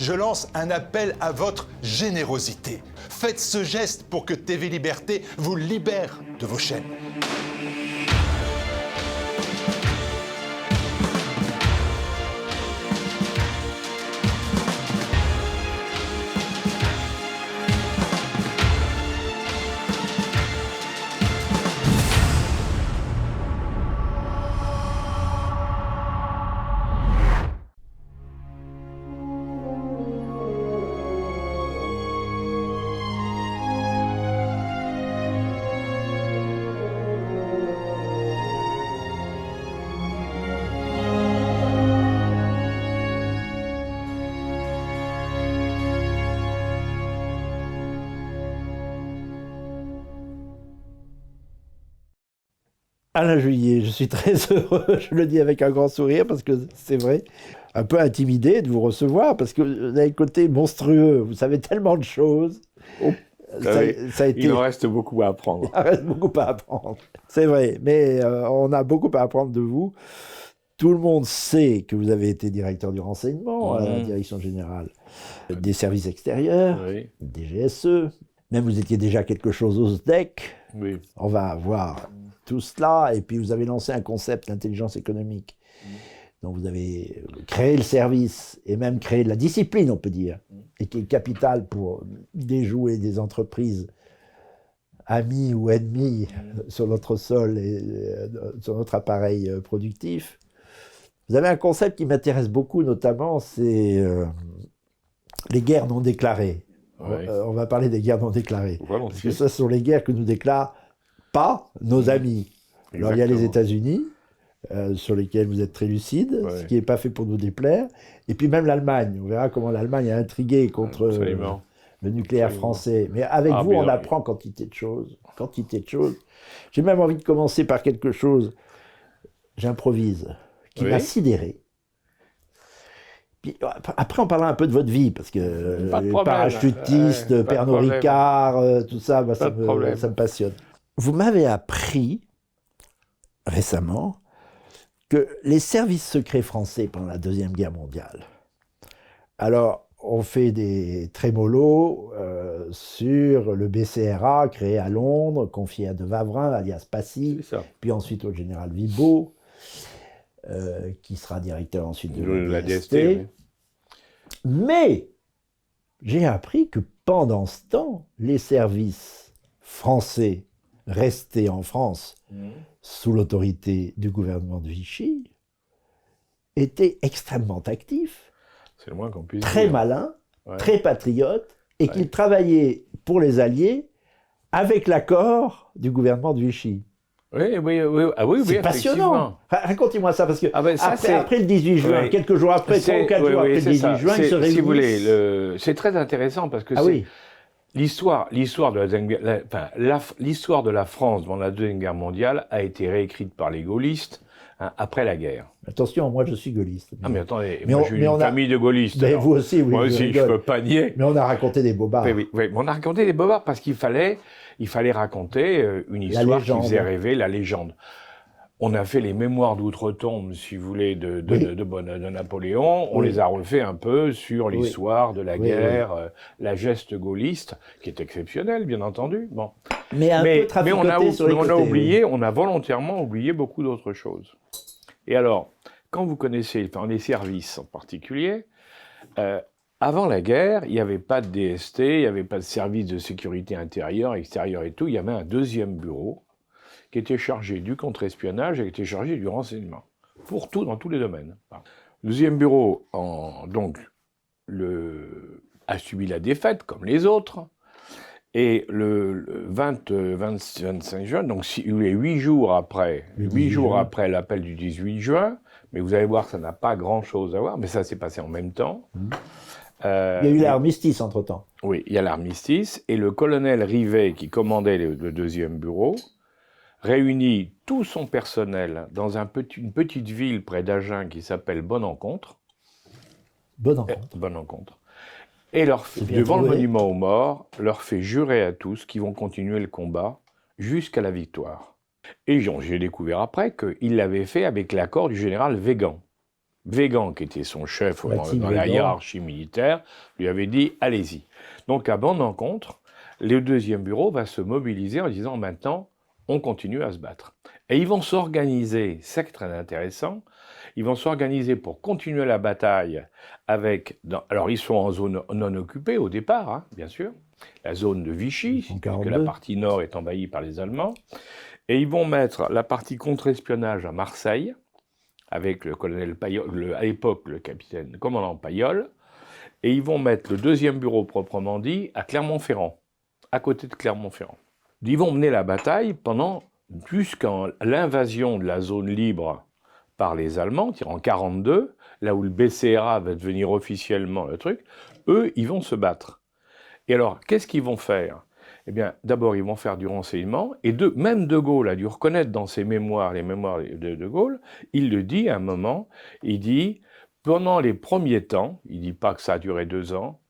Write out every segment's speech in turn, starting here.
je lance un appel à votre générosité. Faites ce geste pour que TV Liberté vous libère de vos chaînes. Alain Juillet, je suis très heureux, je le dis avec un grand sourire parce que c'est vrai, un peu intimidé de vous recevoir parce que vous avez le côté monstrueux, vous savez tellement de choses. Oh, ça a été... Il en reste beaucoup à apprendre. Il en reste beaucoup à apprendre, c'est vrai, mais on a beaucoup à apprendre de vous. Tout le monde sait que vous avez été directeur du renseignement à la direction générale des services extérieurs, des GSE, même vous étiez déjà quelque chose au SDEC. Oui. On va voir tout cela, et puis vous avez lancé un concept d'intelligence économique. Donc vous avez créé le service, et même créé la discipline, on peut dire, et qui est capitale pour déjouer des entreprises amies ou ennemies sur notre sol et sur notre appareil productif. Vous avez un concept qui m'intéresse beaucoup, notamment, c'est les guerres non déclarées. Ouais. On va parler des guerres non déclarées. Voilà, parce que ça, ce sont les guerres que nous déclarent pas nos amis. Alors il y a les États-Unis, sur lesquels vous êtes très lucide, ce qui n'est pas fait pour nous déplaire. Et puis même l'Allemagne. On verra comment l'Allemagne a intrigué contre le nucléaire français. Mais avec vous, on apprend quantité de choses. Quantité de choses. J'ai même envie de commencer par quelque chose, j'improvise, qui m'a sidéré. Puis, après, on parlera un peu de votre vie, parce que parachutiste, Pernod Ricard, tout ça, bah, ça me passionne. Vous m'avez appris récemment que les services secrets français pendant la Deuxième Guerre mondiale, alors on fait des trémolos sur le BCRA créé à Londres, confié à De Wavrin, alias Passy, puis ensuite au général Vibo, qui sera directeur ensuite de la DST. Oui. Mais j'ai appris que pendant ce temps, les services français restés en France sous l'autorité du gouvernement de Vichy étaient extrêmement actifs, c'est le moins qu'on puisse très malins, très patriotes, et qu'ils travaillaient pour les Alliés avec l'accord du gouvernement de Vichy. Oui. C'est passionnant. Racontez-moi ça, parce que après le 18 juin, quelques jours après, 3 ou 4 jours après le 18 juin, ils se réunissent. Si vous voulez, c'est très intéressant, parce que l'histoire de la France dans la Deuxième Guerre mondiale a été réécrite par les gaullistes après la guerre. Attention, moi je suis gaulliste. Ah mais attendez, moi j'ai une famille de gaullistes. Mais vous aussi, oui. Moi aussi, je ne peux pas nier. Mais on a raconté des bobards. Oui, on a raconté des bobards parce qu'il fallait raconter une histoire qui faisait rêver, la légende. On a fait les mémoires d'outre-tombe, si vous voulez, de Napoléon. On les a refait un peu sur l'histoire de la guerre, la geste gaulliste, qui est exceptionnelle, bien entendu. Bon. Mais on a volontairement oublié beaucoup d'autres choses. Et alors, quand vous connaissez, les services en particulier, avant la guerre, il n'y avait pas de DST, il n'y avait pas de service de sécurité intérieure, extérieure et tout. Il y avait un deuxième bureau qui était chargé du contre-espionnage et qui était chargé du renseignement. Pour tout, dans tous les domaines. Le deuxième bureau, a subi la défaite, comme les autres. Et le 25 juin, donc 8 jours après l'appel du 18 juin, mais vous allez voir que ça n'a pas grand-chose à voir, mais ça s'est passé en même temps. Il y a eu l'armistice entre-temps. Oui, il y a l'armistice, et le colonel Rivet, qui commandait le deuxième bureau, réunit tout son personnel dans une petite ville près d'Agen qui s'appelle Bonne-Encontre. Bonne-Encontre. Et devant le monument aux morts, leur fait jurer à tous qu'ils vont continuer le combat jusqu'à la victoire. Et j'ai découvert après qu'il l'avait fait avec l'accord du général Weygand. Végan, qui était son chef dans la Végan. hiérarchie militaire, lui avait dit « allez-y ». Donc à bonne rencontre, le deuxième bureau va se mobiliser en disant « maintenant, on continue à se battre ». Et ils vont s'organiser, c'est très intéressant, ils vont s'organiser pour continuer la bataille avec... alors ils sont en zone non occupée au départ, hein, bien sûr, la zone de Vichy, puisque la partie nord est envahie par les Allemands, et ils vont mettre la partie contre-espionnage à Marseille, avec le colonel Payol, à l'époque le commandant Payol, et ils vont mettre le deuxième bureau proprement dit à Clermont-Ferrand, à côté de Clermont-Ferrand. Ils vont mener la bataille jusqu'à l'invasion de la zone libre par les Allemands, en 1942, là où le BCRA va devenir officiellement le truc. Eux, ils vont se battre. Et alors, qu'est-ce qu'ils vont faire? Eh bien, d'abord, ils vont faire du renseignement, et même De Gaulle a dû reconnaître dans ses mémoires, les mémoires de De Gaulle, il le dit à un moment, il dit, pendant les premiers temps, il ne dit pas que ça a duré 2 ans,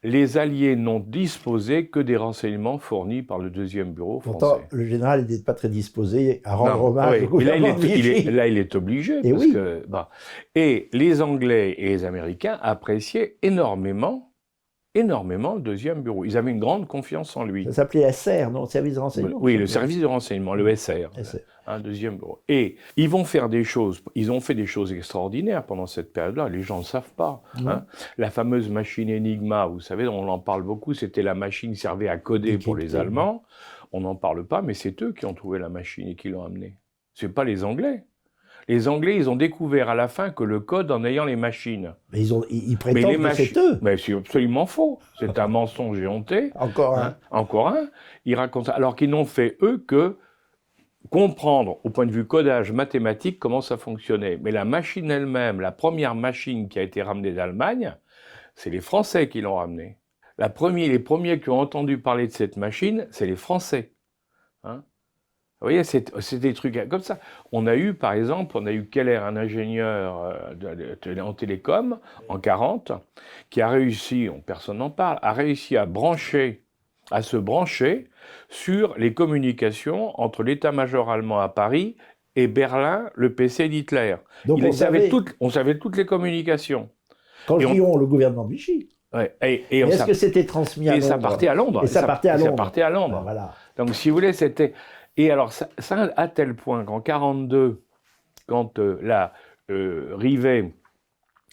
les Alliés n'ont disposé que des renseignements fournis par le deuxième bureau français. Pourtant, le général n'était pas très disposé à rendre hommage au gouvernement de Vichy. Là, il est obligé. Et les Anglais et les Américains appréciaient énormément le deuxième bureau. Ils avaient une grande confiance en lui. Ça s'appelait SR, non? Service de renseignement. Oui, le service de renseignement, le SR. Un deuxième bureau. Et ils vont faire des choses, ils ont fait des choses extraordinaires pendant cette période-là, les gens ne savent pas. Hein. La fameuse machine Enigma, vous savez, on en parle beaucoup, c'était la machine qui servait à coder pour les Allemands. On n'en parle pas, mais c'est eux qui ont trouvé la machine et qui l'ont amenée. Ce n'est pas les Anglais. Les Anglais, ils ont découvert à la fin que le code en ayant les machines. Mais ils prétendent que c'est eux. Mais c'est absolument faux. C'est un mensonge éhonté. Encore un. Encore un. Ils racontent ça. Alors qu'ils n'ont fait, eux, que comprendre, au point de vue codage mathématique, comment ça fonctionnait. Mais la machine elle-même, la première machine qui a été ramenée d'Allemagne, c'est les Français qui l'ont ramenée. Les premiers qui ont entendu parler de cette machine, c'est les Français. Hein? Vous voyez, c'est des trucs comme ça. On a eu, par exemple, Keller, un ingénieur en télécom, en 1940, qui a réussi, personne n'en parle, a réussi à se brancher sur les communications entre l'état-major allemand à Paris et Berlin, le PC d'Hitler. Donc on savait toutes les communications. Quand je dis le gouvernement de Vichy. Ouais, est-ce que c'était transmis à Londres? Et ça partait à Londres. Et ça partait à Londres. Ah, voilà. Donc, si vous voulez, c'était... Et alors, ça à tel point qu'en 1942, quand Rivet,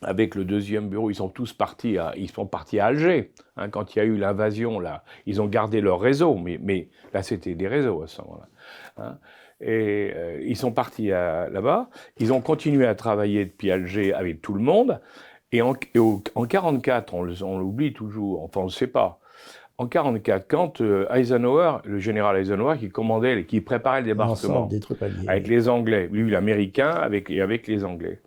avec le deuxième bureau, ils sont partis à Alger. Hein, quand il y a eu l'invasion, là, ils ont gardé leur réseau, mais là, c'était des réseaux à ce moment-là. Hein, et ils sont partis là-bas. Ils ont continué à travailler depuis Alger avec tout le monde. Et en 1944, on l'oublie toujours, enfin, on ne le sait pas. En 1944, quand Eisenhower, le général Eisenhower, qui commandait, qui préparait le débarquement avec les Anglais, lui l'Américain, avec les Anglais,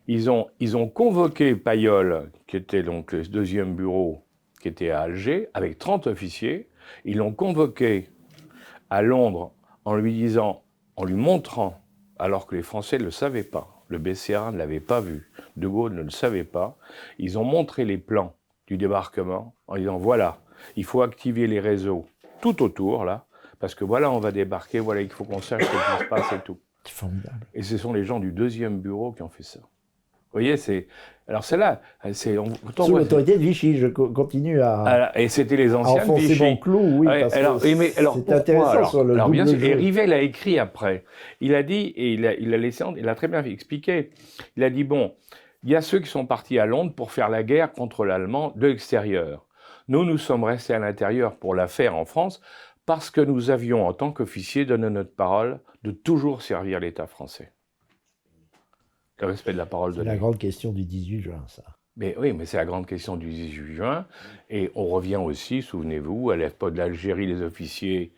ils ont convoqué Payol, qui était donc le deuxième bureau, qui était à Alger, avec 30 officiers. Ils l'ont convoqué à Londres en lui montrant, alors que les Français ne le savaient pas, le BCRA ne l'avait pas vu, De Gaulle ne le savait pas, ils ont montré les plans du débarquement en disant voilà, il faut activer les réseaux tout autour, là, parce que voilà, on va débarquer, voilà, il faut qu'on sache ce qui se passe et tout. C'est formidable. Et ce sont les gens du deuxième bureau qui ont fait ça. Vous voyez, alors c'est là... Sous l'autorité de Vichy, je continue à... Et c'était les anciens de Vichy. Mon clou, oui, parce que c'est intéressant sur le double bien sûr, jeu. et Rivet l'a écrit après. Il a dit, et il a très bien expliqué, il a dit, bon, il y a ceux qui sont partis à Londres pour faire la guerre contre l'Allemand de l'extérieur. Nous sommes restés à l'intérieur pour la faire en France parce que nous avions, en tant qu'officiers, donné notre parole de toujours servir l'État français. Le respect de la parole donnée. C'est la grande question du 18 juin, ça. Mais oui, mais c'est la grande question du 18 juin. Et on revient aussi, souvenez-vous, à l'époque de l'Algérie, les officiers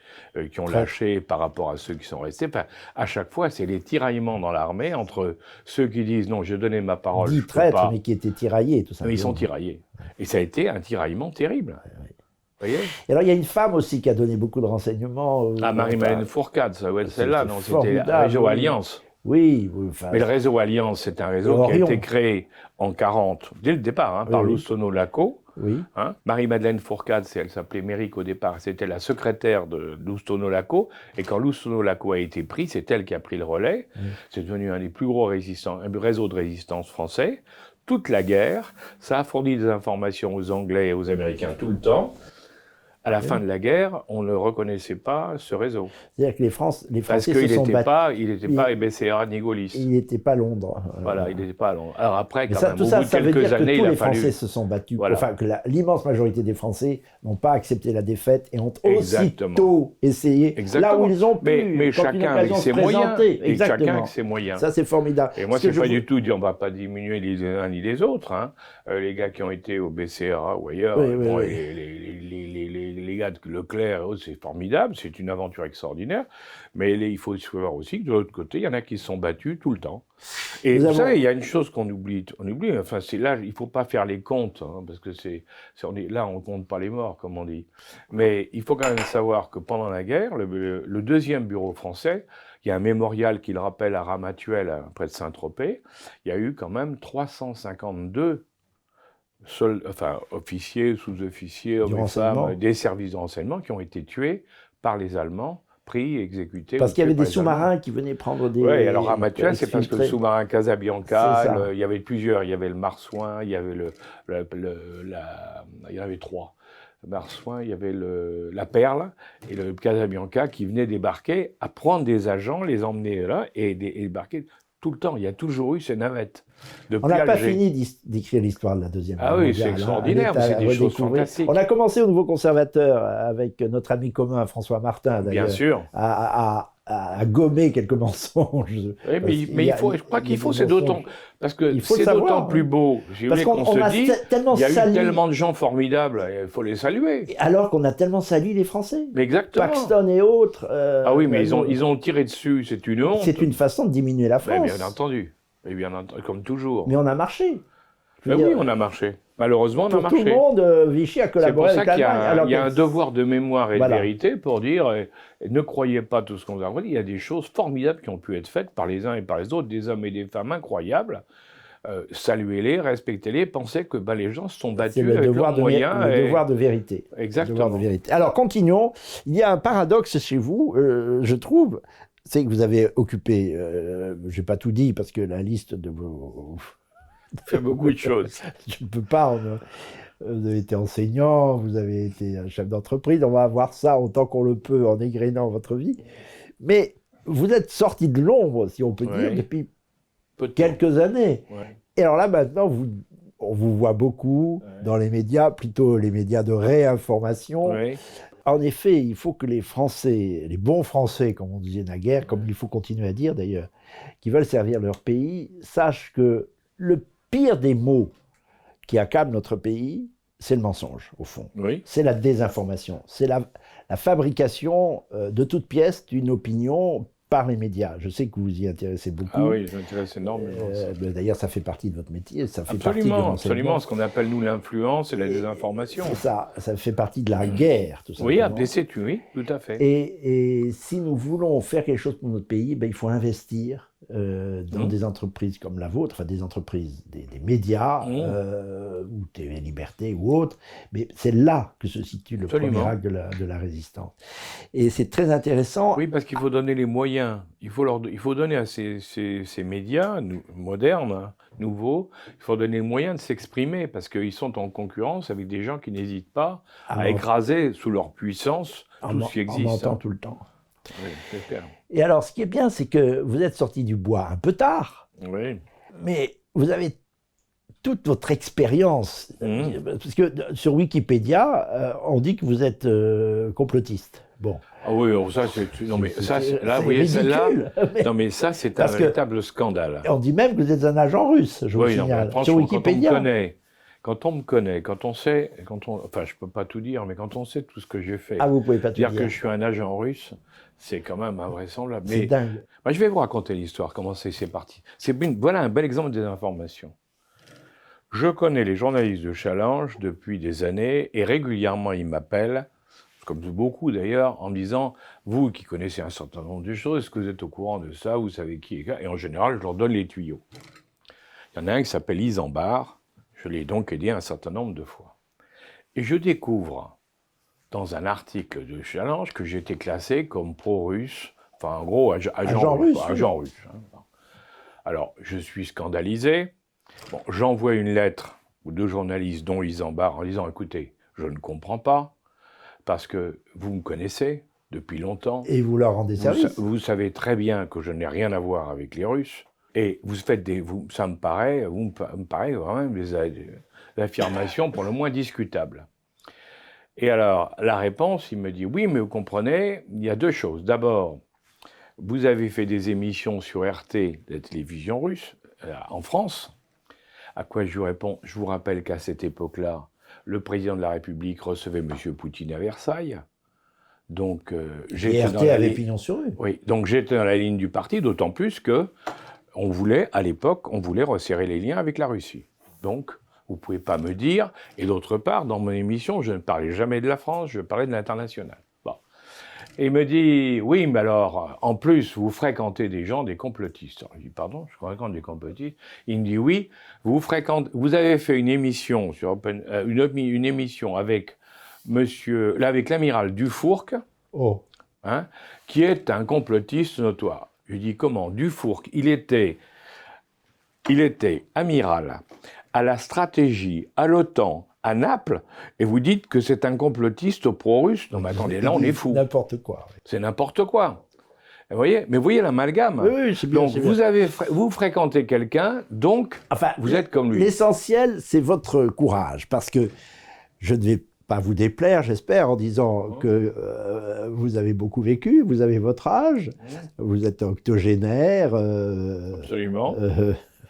qui ont lâché par rapport à ceux qui sont restés. Enfin, à chaque fois, c'est les tiraillements dans l'armée entre ceux qui disent « non, j'ai donné ma parole, je peux pas ». traîtres, mais qui étaient tiraillés, tout ça. Ils sont tiraillés. Et ça a été un tiraillement terrible. Oui. Vous voyez ? Et alors, il y a une femme aussi qui a donné beaucoup de renseignements. Marie-Madeleine Fourcade, ça doit être celle-là, non ? C'était le réseau Alliance. Oui. Mais le réseau Alliance, c'est un réseau qui a été créé en 1940, dès le départ, par Loussono Laco, Oui. Hein, Marie-Madeleine Fourcade, elle s'appelait Méric au départ, c'était la secrétaire de Loustonot-Laco, et quand Loustonot-Laco a été pris, c'est elle qui a pris le relais. C'est devenu un des plus gros réseaux de résistance français. Toute la guerre, ça a fourni des informations aux Anglais et aux Américains tout le temps. À la fin de la guerre, on ne reconnaissait pas ce réseau. C'est-à-dire que les Français qu'il se sont battus. Il n'était pas BCA ni gaulliste. Il n'était pas Londres. Voilà, il n'était pas à Londres. Alors après, quand même, Tout au ça, bout de ça veut quelques dire années, que tous il a les fallu... Français se sont battus. Voilà. Enfin, que l'immense majorité des Français n'ont pas accepté la défaite et ont Exactement. aussitôt essayé, là où ils ont pu, mais quand chacun une avec occasion ses se moyens. présentait. Et chacun avec ses moyens. Ça, c'est formidable. Et moi, c'est pas du tout dire on ne va pas diminuer les uns ni les autres. Hein. Les gars qui ont été au BCA ou ailleurs, les gars de Leclerc, c'est formidable, c'est une aventure extraordinaire. Mais il faut savoir aussi que de l'autre côté, il y en a qui se sont battus tout le temps. Et vous savez, il y a une chose qu'on oublie. Enfin, c'est là, il ne faut pas faire les comptes, hein, parce que là, on ne compte pas les morts, comme on dit. Mais il faut quand même savoir que pendant la guerre, le deuxième bureau français, il y a un mémorial qui le rappelle à Ramatuelle, près de Saint-Tropez, il y a eu quand même 352 officiers, sous-officiers, hommes et femmes, des services de renseignement qui ont été tués par les Allemands, pris, exécutés. Parce qu'il y avait des sous-marins qui venaient prendre des... Oui, alors Ramatuelle, c'est parce que le sous-marin Casabianca, il y avait plusieurs, il y avait le Marsouin, il y avait il y en avait trois. Le Marsouin, il y avait la Perle et le Casabianca qui venaient débarquer, à prendre des agents, les emmener là et débarquer tout le temps. Il y a toujours eu ces navettes. On n'a pas fini d'écrire l'histoire de la Deuxième Guerre mondiale. Ah oui, c'est extraordinaire, c'est des choses fantastiques. On a commencé au Nouveau Conservateur avec notre ami commun François Martin, d'ailleurs. Bien sûr. À gommer quelques mensonges. Oui, mais je crois qu'il faut, c'est d'autant... Parce que c'est d'autant plus beau, parce qu'on se dit, il y a eu tellement de gens formidables, il faut les saluer. Alors qu'on a tellement salué les Français. Exactement. Paxton et autres. Ah oui, mais ils ont tiré dessus, c'est une honte. C'est une façon de diminuer la France. Mais bien entendu, comme toujours. Mais on a marché. Oui, on a marché. Malheureusement, on a marché. Tout le monde, Vichy a collaboré avec l'Allemagne. Il y a un devoir de mémoire et de vérité pour dire, ne croyez pas tout ce qu'on vous a dit, il y a des choses formidables qui ont pu être faites par les uns et par les autres, des hommes et des femmes incroyables. Saluez-les, respectez-les, pensez que les gens se sont battus avec leurs moyens. Le devoir de vérité. Exactement. Le devoir de vérité. Alors, continuons. Il y a un paradoxe chez vous, je trouve, c'est que vous avez occupé, je n'ai pas tout dit parce que la liste de vos... fait beaucoup de choses. Je ne peux pas. Vous avez été enseignant, vous avez été un chef d'entreprise. On va voir ça autant qu'on le peut en égrénant votre vie. Mais vous êtes sorti de l'ombre, si on peut dire, depuis quelques années. Ouais. Et alors là, maintenant, on vous voit beaucoup dans les médias, plutôt les médias de réinformation. Ouais. En effet, il faut que les Français, les bons Français, comme on disait naguère, comme il faut continuer à dire d'ailleurs, qui veulent servir leur pays, sachent que le pire des maux qui accablent notre pays, c'est le mensonge, au fond. Oui. C'est la désinformation. C'est la fabrication de toutes pièces d'une opinion par les médias. Je sais que vous vous y intéressez beaucoup. Ah oui, je m'intéresse énormément. D'ailleurs, ça fait partie de votre métier. Ça fait absolument, ce qu'on appelle, nous, l'influence et la désinformation. C'est ça, ça fait partie de la guerre, tout simplement. Oui, oui, tout à fait. Et si nous voulons faire quelque chose pour notre pays, il faut investir dans des entreprises comme la vôtre, enfin des entreprises, des médias, ou TV Liberté ou autres, mais c'est là que se situe le premier acte de la résistance. Et c'est très intéressant. Oui, parce qu'il faut donner les moyens. Il faut donner à ces médias modernes, nouveaux, il faut donner les moyens de s'exprimer, parce qu'ils sont en concurrence avec des gens qui n'hésitent pas à écraser sous leur puissance tout ce qui existe. On entend tout le temps. Oui, c'est clair. Et alors, ce qui est bien, c'est que vous êtes sorti du bois un peu tard, mais vous avez toute votre expérience. Parce que sur Wikipédia, on dit que vous êtes complotiste. Bon. Ah oui, ça, non mais ça, là, vous voyez celle-là. Non mais ça, c'est un véritable scandale. On dit même que vous êtes un agent russe, je vous signale. Sur Wikipédia. Quand on me connaît, quand on sait, enfin, je peux pas tout dire, mais quand on sait tout ce que j'ai fait, vous pouvez pas tout dire que je suis un agent russe, c'est quand même invraisemblable. C'est dingue. Je vais vous raconter l'histoire, comment c'est parti. Voilà un bel exemple des informations. Je connais les journalistes de Challenge depuis des années, et régulièrement ils m'appellent, comme beaucoup d'ailleurs, en me disant « Vous qui connaissez un certain nombre de choses, est-ce que vous êtes au courant de ça? Vous savez qui est ?» Et en général, je leur donne les tuyaux. Il y en a un qui s'appelle Isambard. Je l'ai donc aidé un certain nombre de fois. Et je découvre, dans un article de Challenge, que j'étais classé comme pro-russe, enfin en gros, agent russe. Agent russe, hein. Alors, je suis scandalisé. Bon, j'envoie une lettre aux 2 journalistes, dont Isambard, en disant, écoutez, je ne comprends pas, parce que vous me connaissez depuis longtemps. Et vous leur rendez service. Vous savez très bien que je n'ai rien à voir avec les Russes. Et vous faites ça me paraît vraiment des affirmations pour le moins discutables. Et alors, la réponse, il me dit, oui, mais vous comprenez, il y a 2 choses. D'abord, vous avez fait des émissions sur RT, la télévision russe, en France. À quoi je lui réponds, je vous rappelle qu'à cette époque-là, le président de la République recevait M. Poutine à Versailles. Donc, et RT avait pignon sur rue. Oui, donc j'étais dans la ligne du parti, d'autant plus que à l'époque, on voulait resserrer les liens avec la Russie. Donc, vous ne pouvez pas me dire, et d'autre part, dans mon émission, je ne parlais jamais de la France, je parlais de l'international. Bon. Et il me dit, oui, mais alors, en plus, vous fréquentez des gens, des complotistes. Alors, je dis, pardon, je fréquente des complotistes. Il me dit, oui, vous avez fait une émission sur une émission avec avec l'amiral Dufourc, hein, qui est un complotiste notoire. Je dis, comment? Dufourc, il était amiral à la stratégie, à l'OTAN, à Naples, et vous dites que c'est un complotiste pro-russe. Non, mais attendez, là, on est fou. N'importe quoi. Oui. C'est n'importe quoi. Vous voyez, mais vous voyez l'amalgame. Oui, c'est bien. Donc, vous fréquentez quelqu'un, donc vous êtes comme lui. L'essentiel, c'est votre courage, parce que je ne vais pas vous déplaire, j'espère, en disant que vous avez beaucoup vécu, vous avez votre âge, vous êtes octogénaire, Absolument.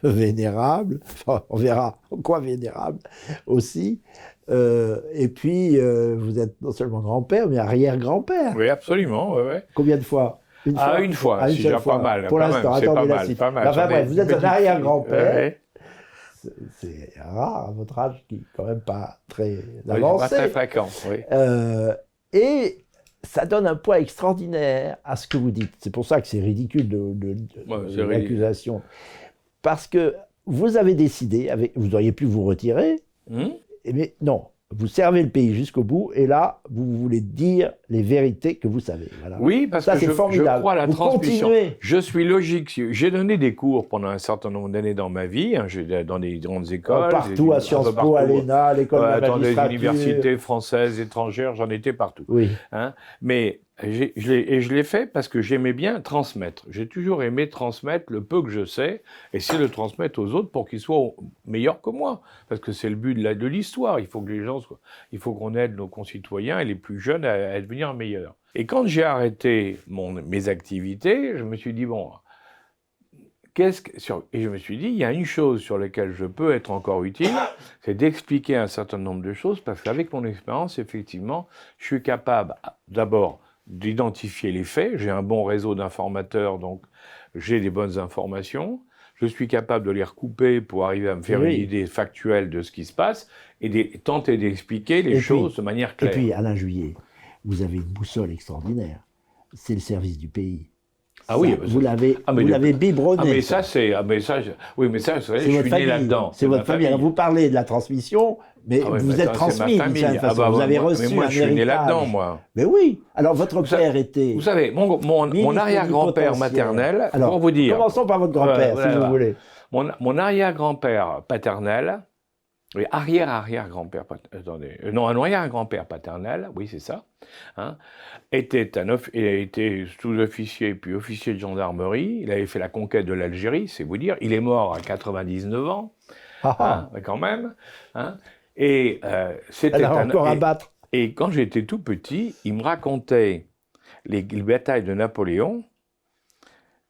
Vénérable, enfin, on verra quoi vénérable aussi. Et puis, vous êtes non seulement grand-père, mais arrière-grand-père. Oui, absolument. Ouais. Combien de fois? Une fois, c'est déjà pas mal. Pour l'instant, attendez la suite. Enfin bref, vous êtes un arrière-grand-père. Ouais. C'est rare à votre âge, qui est quand même pas très Oui, avancé. pas très fréquent, oui. Et ça donne un poids extraordinaire à ce que vous dites. C'est pour ça que c'est ridicule c'est l'accusation. Parce que vous avez décidé, vous auriez pu vous retirer, mais non, vous servez le pays jusqu'au bout, et là, vous voulez dire les vérités que vous savez. Voilà. Oui, parce ça, que je crois à la vous transmission. Continuez. Je suis logique. J'ai donné des cours pendant un certain nombre d'années dans ma vie, hein, dans des grandes écoles. Partout, à Sciences Po, à l'ENA, à l'école de la dans des magistrature. universités françaises, étrangères, j'en étais partout. Oui. Hein, mais je l'ai fait parce que j'aimais bien transmettre. J'ai toujours aimé transmettre le peu que je sais, essayer de le transmettre aux autres pour qu'ils soient meilleurs que moi. Parce que c'est le but de l'histoire. Il faut que les gens il faut qu'on aide nos concitoyens et les plus jeunes à devenir meilleurs. Et quand j'ai arrêté mes activités, je me suis dit, bon, et je me suis dit, il y a une chose sur laquelle je peux être encore utile, c'est d'expliquer un certain nombre de choses, parce qu'avec mon expérience, effectivement, je suis capable d'abord d'identifier les faits. J'ai un bon réseau d'informateurs, donc j'ai des bonnes informations. Je suis capable de les recouper pour arriver à me faire une idée factuelle de ce qui se passe et tenter d'expliquer les choses de manière claire. Et puis, Alain Juillet, vous avez une boussole extraordinaire. C'est le service du pays. Ah oui, vous l'avez biberonné. Ah mais ça, oui, mais ça, je suis né là-dedans. C'est votre famille. Vous parlez de la transmission, mais vous êtes transmis d'une certaine façon. Vous avez reçu mais moi, je suis né là-dedans, moi. Mais oui. Alors, votre père était... Vous savez, mon arrière-grand-père maternel, alors, pour vous dire... Commençons par votre grand-père, si vous voulez. Mon arrière-grand-père paternel... Oui, arrière-grand-père, attendez, non, un arrière-grand-père paternel, oui, c'est ça, hein, était sous-officier puis officier de gendarmerie. Il avait fait la conquête de l'Algérie, c'est vous dire. Il est mort à 99 ans, quand même. Hein, et c'était encore à battre. Et quand j'étais tout petit, il me racontait les batailles de Napoléon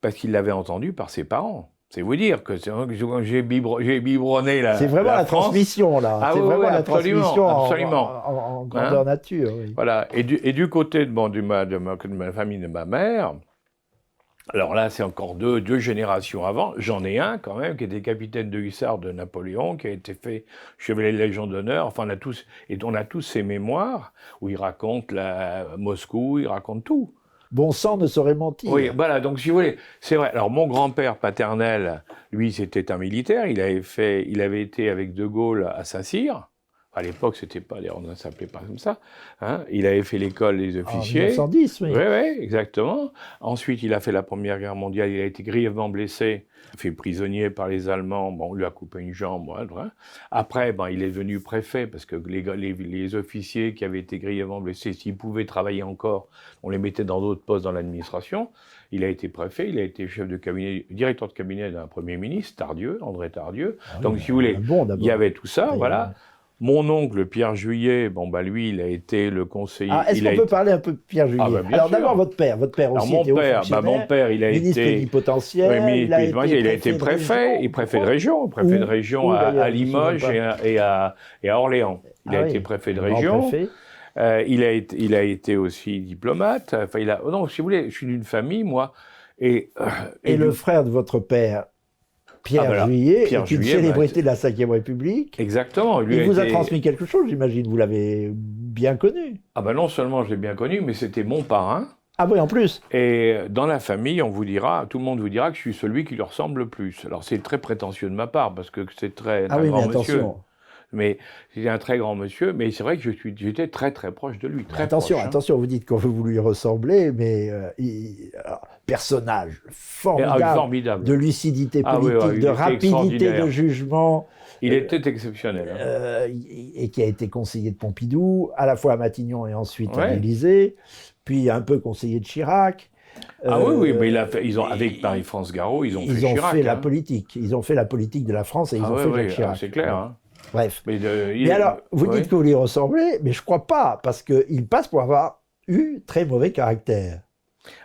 parce qu'il l'avait entendu par ses parents. C'est vous dire que j'ai biberonné la. C'est vraiment la transmission, là. Ah, c'est vraiment la absolument, transmission absolument. En grandeur nature. Oui. Voilà. Et du côté de ma famille, de ma mère, alors là, c'est encore deux générations avant. J'en ai un, quand même, qui était capitaine de hussards de Napoléon, qui a été fait chevalier de la Légion d'honneur. Enfin, on a tous ses mémoires où il raconte Moscou, il raconte tout. Bon sang ne saurait mentir. Oui, voilà, donc si vous voulez, c'est vrai. Alors mon grand-père paternel, lui, c'était un militaire, il avait été avec De Gaulle à Saint-Cyr, À l'époque, c'était pas, on ne s'appelait pas comme ça. Hein. Il avait fait l'école des officiers. En 1910, oui. Oui, exactement. Ensuite, il a fait la Première Guerre mondiale. Il a été grièvement blessé, fait prisonnier par les Allemands. Bon, on lui a coupé une jambe. Hein. Après, il est devenu préfet parce que les officiers qui avaient été grièvement blessés, s'ils pouvaient travailler encore, on les mettait dans d'autres postes dans l'administration. Il a été préfet, il a été chef de cabinet, directeur de cabinet d'un Premier ministre, Tardieu, André Tardieu. Donc, si vous voulez, il y avait tout ça, voilà. Mon oncle, Pierre Juillet, lui, il a été le conseiller... est-ce qu'on peut parler un peu de Pierre Juillet? Alors d'abord, votre père aussi était haut fonctionnaire, mon père, il a ministre été... plénipotentiaire, oui, il a été préfet de région à Limoges et à Orléans. Il a été préfet de région. Il a été aussi diplomate. Non, si vous voulez, je suis d'une famille, moi. Et le frère de votre père, Pierre Juillet, est une célébrité de la Ve République. Exactement. Il vous a transmis quelque chose, j'imagine. Vous l'avez bien connu. Non seulement je l'ai bien connu, mais c'était mon parrain. Ah oui, en plus. Et dans la famille, tout le monde vous dira que je suis celui qui lui ressemble le plus. Alors c'est très prétentieux de ma part, parce que c'est très grand monsieur. Mais c'est un très grand monsieur, mais c'est vrai que j'étais très très proche de lui. Attention, vous dites qu'on veut vous lui ressembler, mais personnage formidable, de lucidité politique, de rapidité de jugement. Il était exceptionnel. Et qui a été conseiller de Pompidou, à la fois à Matignon et ensuite à l'Élysée, puis un peu conseiller de Chirac. Oui, mais avec Marie-France Garot, ils ont fait Chirac. La politique. Ils ont fait la politique de la France et ils ont fait Jacques Chirac. C'est clair. Hein. Bref. Mais alors, vous dites que vous lui ressemblez, mais je ne crois pas, parce qu'il passe pour avoir eu très mauvais caractère.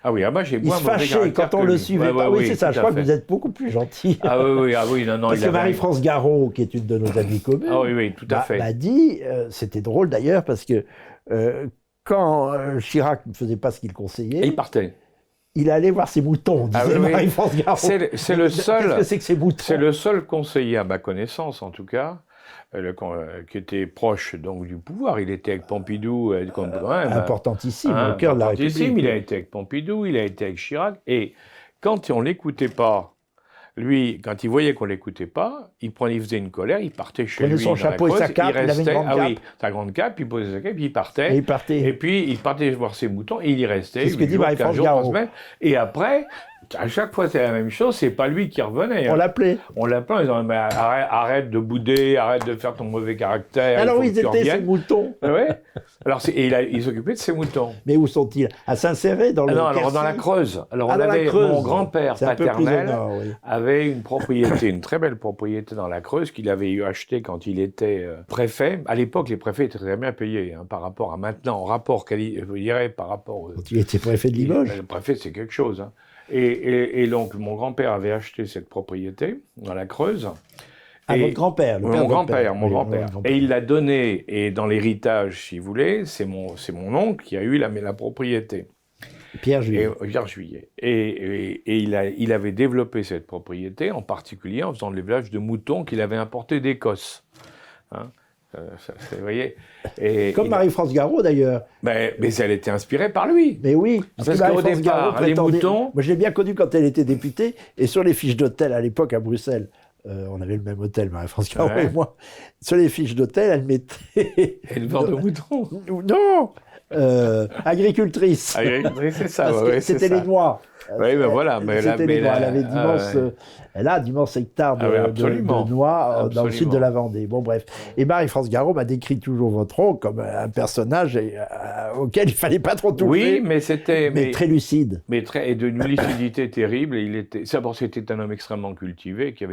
J'ai il se fâchait quand on le suivait pas. Oui, c'est ça, je crois que vous êtes beaucoup plus gentil. Non. Parce que Marie-France Garot, qui est une de nos amies communes, tout à fait. m'a dit, c'était drôle d'ailleurs, parce que quand Chirac ne faisait pas ce qu'il conseillait... Et il partait. Il allait voir ses moutons, disait Marie-France Garot. C'est le seul... Qu'est-ce que c'est que ces moutons? C'est le seul conseiller, à ma connaissance en tout cas, qui était proche donc du pouvoir. Il était avec Pompidou, importantissime, au cœur de la République. Il a été avec Pompidou, il a été avec Chirac, et quand on l'écoutait pas, lui, quand il voyait qu'on l'écoutait pas, il faisait une colère, il partait chez lui. Il prenait son chapeau et sa cape, il avait une grande cape. Sa grande cape, il posait sa cape, puis il partait. Et puis il partait voir ses moutons, et il y restait. C'est ce que dit Marie-France Garot. Et après, à chaque fois, c'est la même chose, c'est pas lui qui revenait. On l'appelait. On l'appelait en disant, mais arrête de bouder, arrête de faire ton mauvais caractère. Alors ils étaient ces moutons. Alors, il s'occupait de ses moutons. Mais où sont-ils? À Saint-Céré, dans le Quercy? Dans la Creuse. Alors, mon grand-père paternel avait une propriété, une très belle propriété dans la Creuse qu'il avait eu achetée quand il était préfet. À l'époque, les préfets étaient très bien payés par rapport à maintenant, en rapport, je dirais, par rapport... Quand il était préfet de Limoges. Le préfet, c'est quelque chose. Hein. Et donc, mon grand-père avait acheté cette propriété dans la Creuse. Votre grand-père, le père Mon grand-père. Et il l'a donné, et dans l'héritage, si vous voulez, c'est mon oncle qui a eu la propriété. Pierre Juillet. Et il avait développé cette propriété, en particulier en faisant de l'élevage de moutons qu'il avait importés d'Écosse. Hein, vous voyez. Comme Marie-France Garot, d'ailleurs. Mais elle était inspirée par lui. Mais oui, parce qu'au départ, les moutons... Moi, je l'ai bien connue quand elle était députée, et sur les fiches d'hôtel, à l'époque, à Bruxelles, on avait le même hôtel, Marie-France Garot et moi, sur les fiches d'hôtel, elle mettait... Éleveur de moutons. Non, agricultrice. Agricultrice, c'est ça. C'était les Noirs. Oui, ben voilà. Elle avait elle a d'immenses hectares de noix dans le sud de la Vendée. Bon, bref. Et Marie-France Garot m'a décrit toujours votre oncle comme un personnage auquel il ne fallait pas trop toucher. Oui, mais c'était... Mais très lucide. Et d'une lucidité terrible. C'était un homme extrêmement cultivé, qui